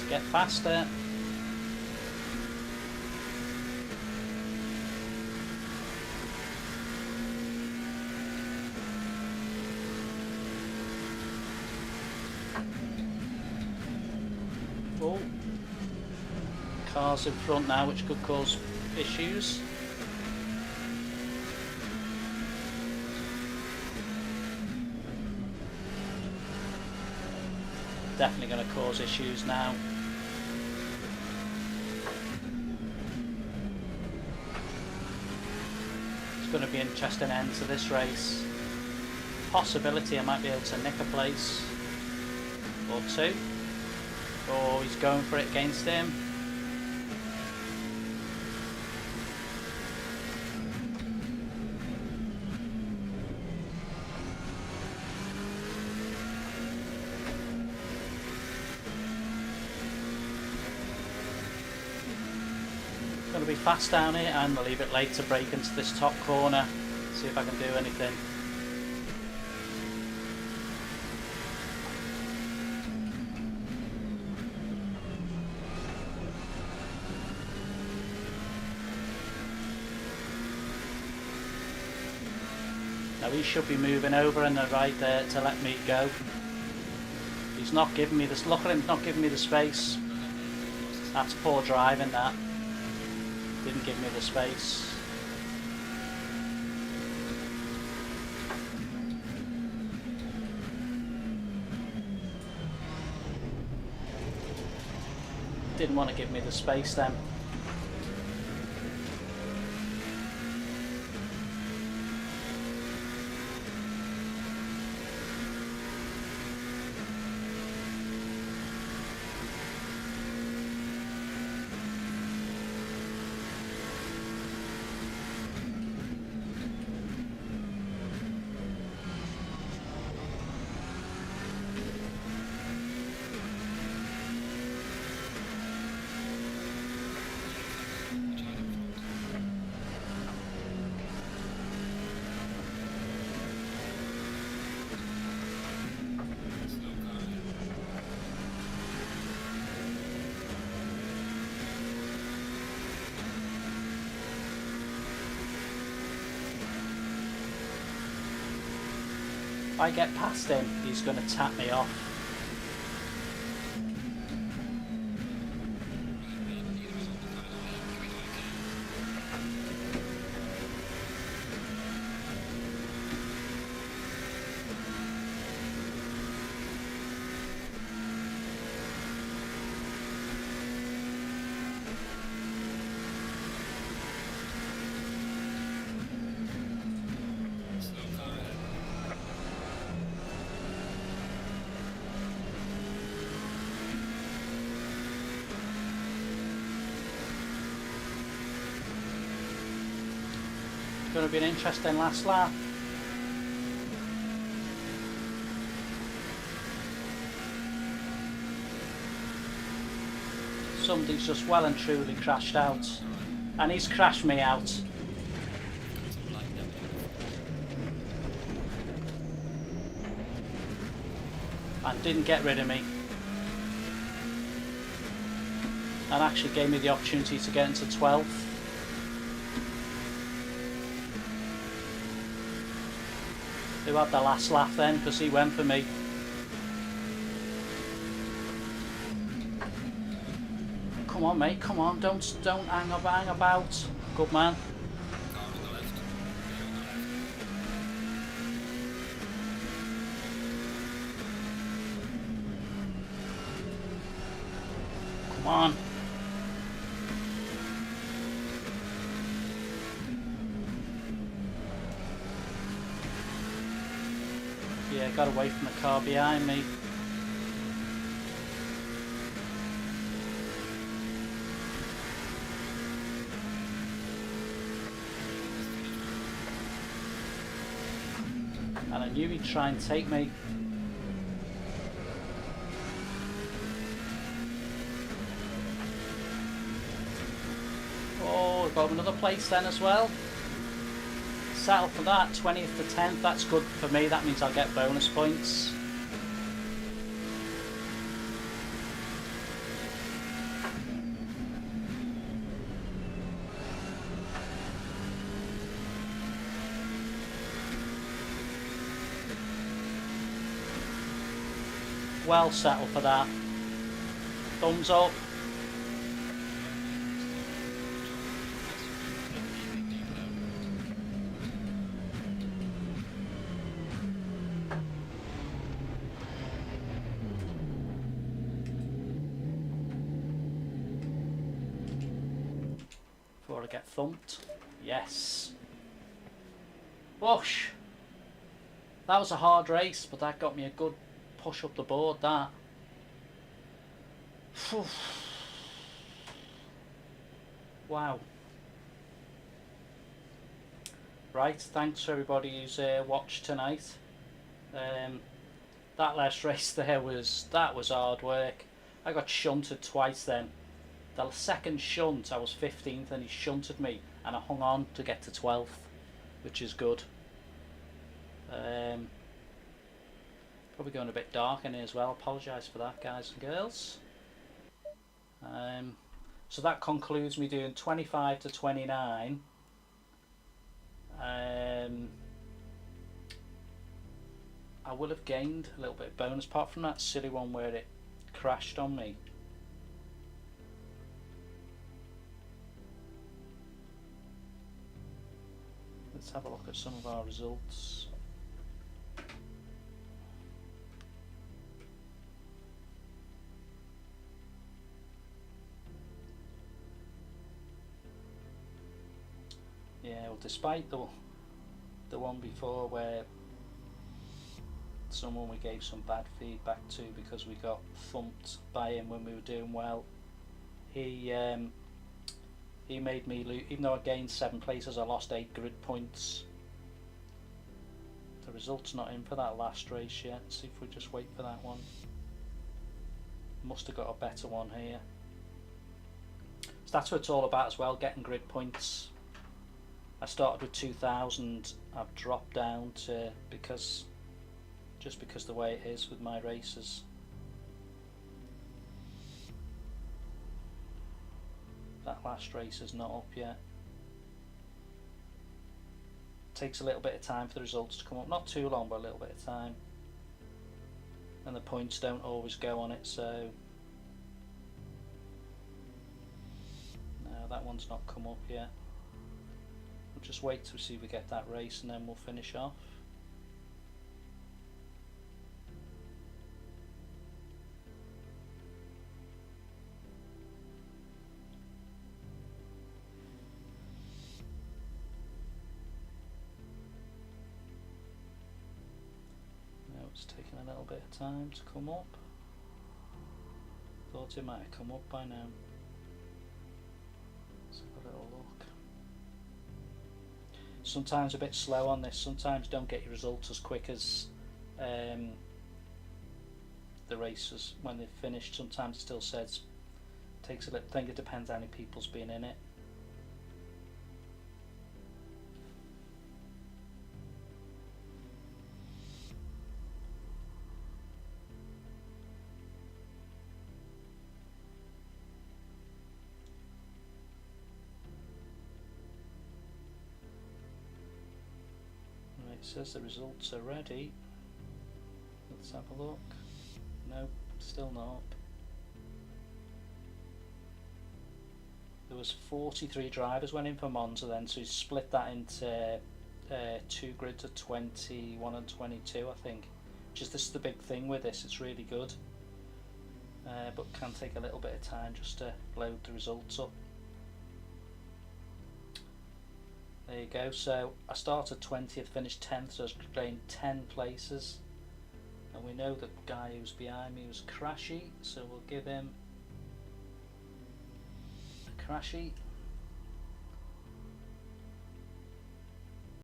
Get faster. Oh, cars in front now, which could cause issues. Definitely going to cause issues now. Going to be an interesting end to this race. Possibility I might be able to nick a place or two. Oh, he's going for it against him. Going to be fast down here, and I'll leave it late to break into this top corner. See if I can do anything. Now he should be moving over in the right there to let me go. He's not giving me this. Look at him, not giving me the space. That's poor driving, that. Didn't give me the space. Didn't want to give me the space then. If I get past him, he's going to tap me off. Going to be an interesting last lap. Somebody's just well and truly crashed out, and he's crashed me out. And didn't get rid of me, and actually gave me the opportunity to get into 12th. Who had the last laugh then, because he went for me. Come on mate, come on, don't hang about. Good man. Car on the left. Come on. Yeah, got away from the car behind me. And I knew he'd try and take me. Oh, we've got another place then as well. Settle for that, 20th to 10th, that's good for me, that means I'll get bonus points. Well settle for that. Thumbs up. Before I get thumped. Yes. Whoosh. That was a hard race, but that got me a good push up the board, that. Whew. Wow. Right, thanks for everybody who's watched tonight. That last race there was hard work. I got shunted twice then. The second shunt I was 15th and he shunted me and I hung on to get to 12th, which is good. Probably going a bit dark in here as well. Apologise for that, guys and girls. So that concludes me doing 25 to 29. I will have gained a little bit of bonus, apart from that silly one where it crashed on me. Let's have a look at some of our results. Yeah, well, despite the one before where someone we gave some bad feedback to because we got thumped by him when we were doing well, he made me lose. Even though I gained 7 places, I lost 8 grid points. The result's not in for that last race yet. See if we just wait for that one. Must have got a better one here. So that's what it's all about as well, getting grid points. I started with 2,000. I've dropped down to just because the way it is with my races. That last race is not up yet. Takes a little bit of time for the results to come up. Not too long, but a little bit of time. And the points don't always go on it, so no, that one's not come up yet. We'll just wait to see if we get that race and then we'll finish off. Now it's taking a little bit of time to come up. Thought it might have come up by now. Let's have a little look. Sometimes a bit slow on this, sometimes don't get your results as quick as the races when they've finished. Sometimes it still says takes a little. I think it depends how many people's been in it. It says the results are ready. Let's have a look. Nope, still not. There was 43 drivers went in for Monza then, so he split that into 2 grids of 21 and 22, I think. This is the big thing with this, it's really good. But can take a little bit of time just to load the results up. There you go, so I started 20th, finished 10th, so I was gained 10 places. And we know that the guy who's behind me was Crashy, so we'll give him a Crashy.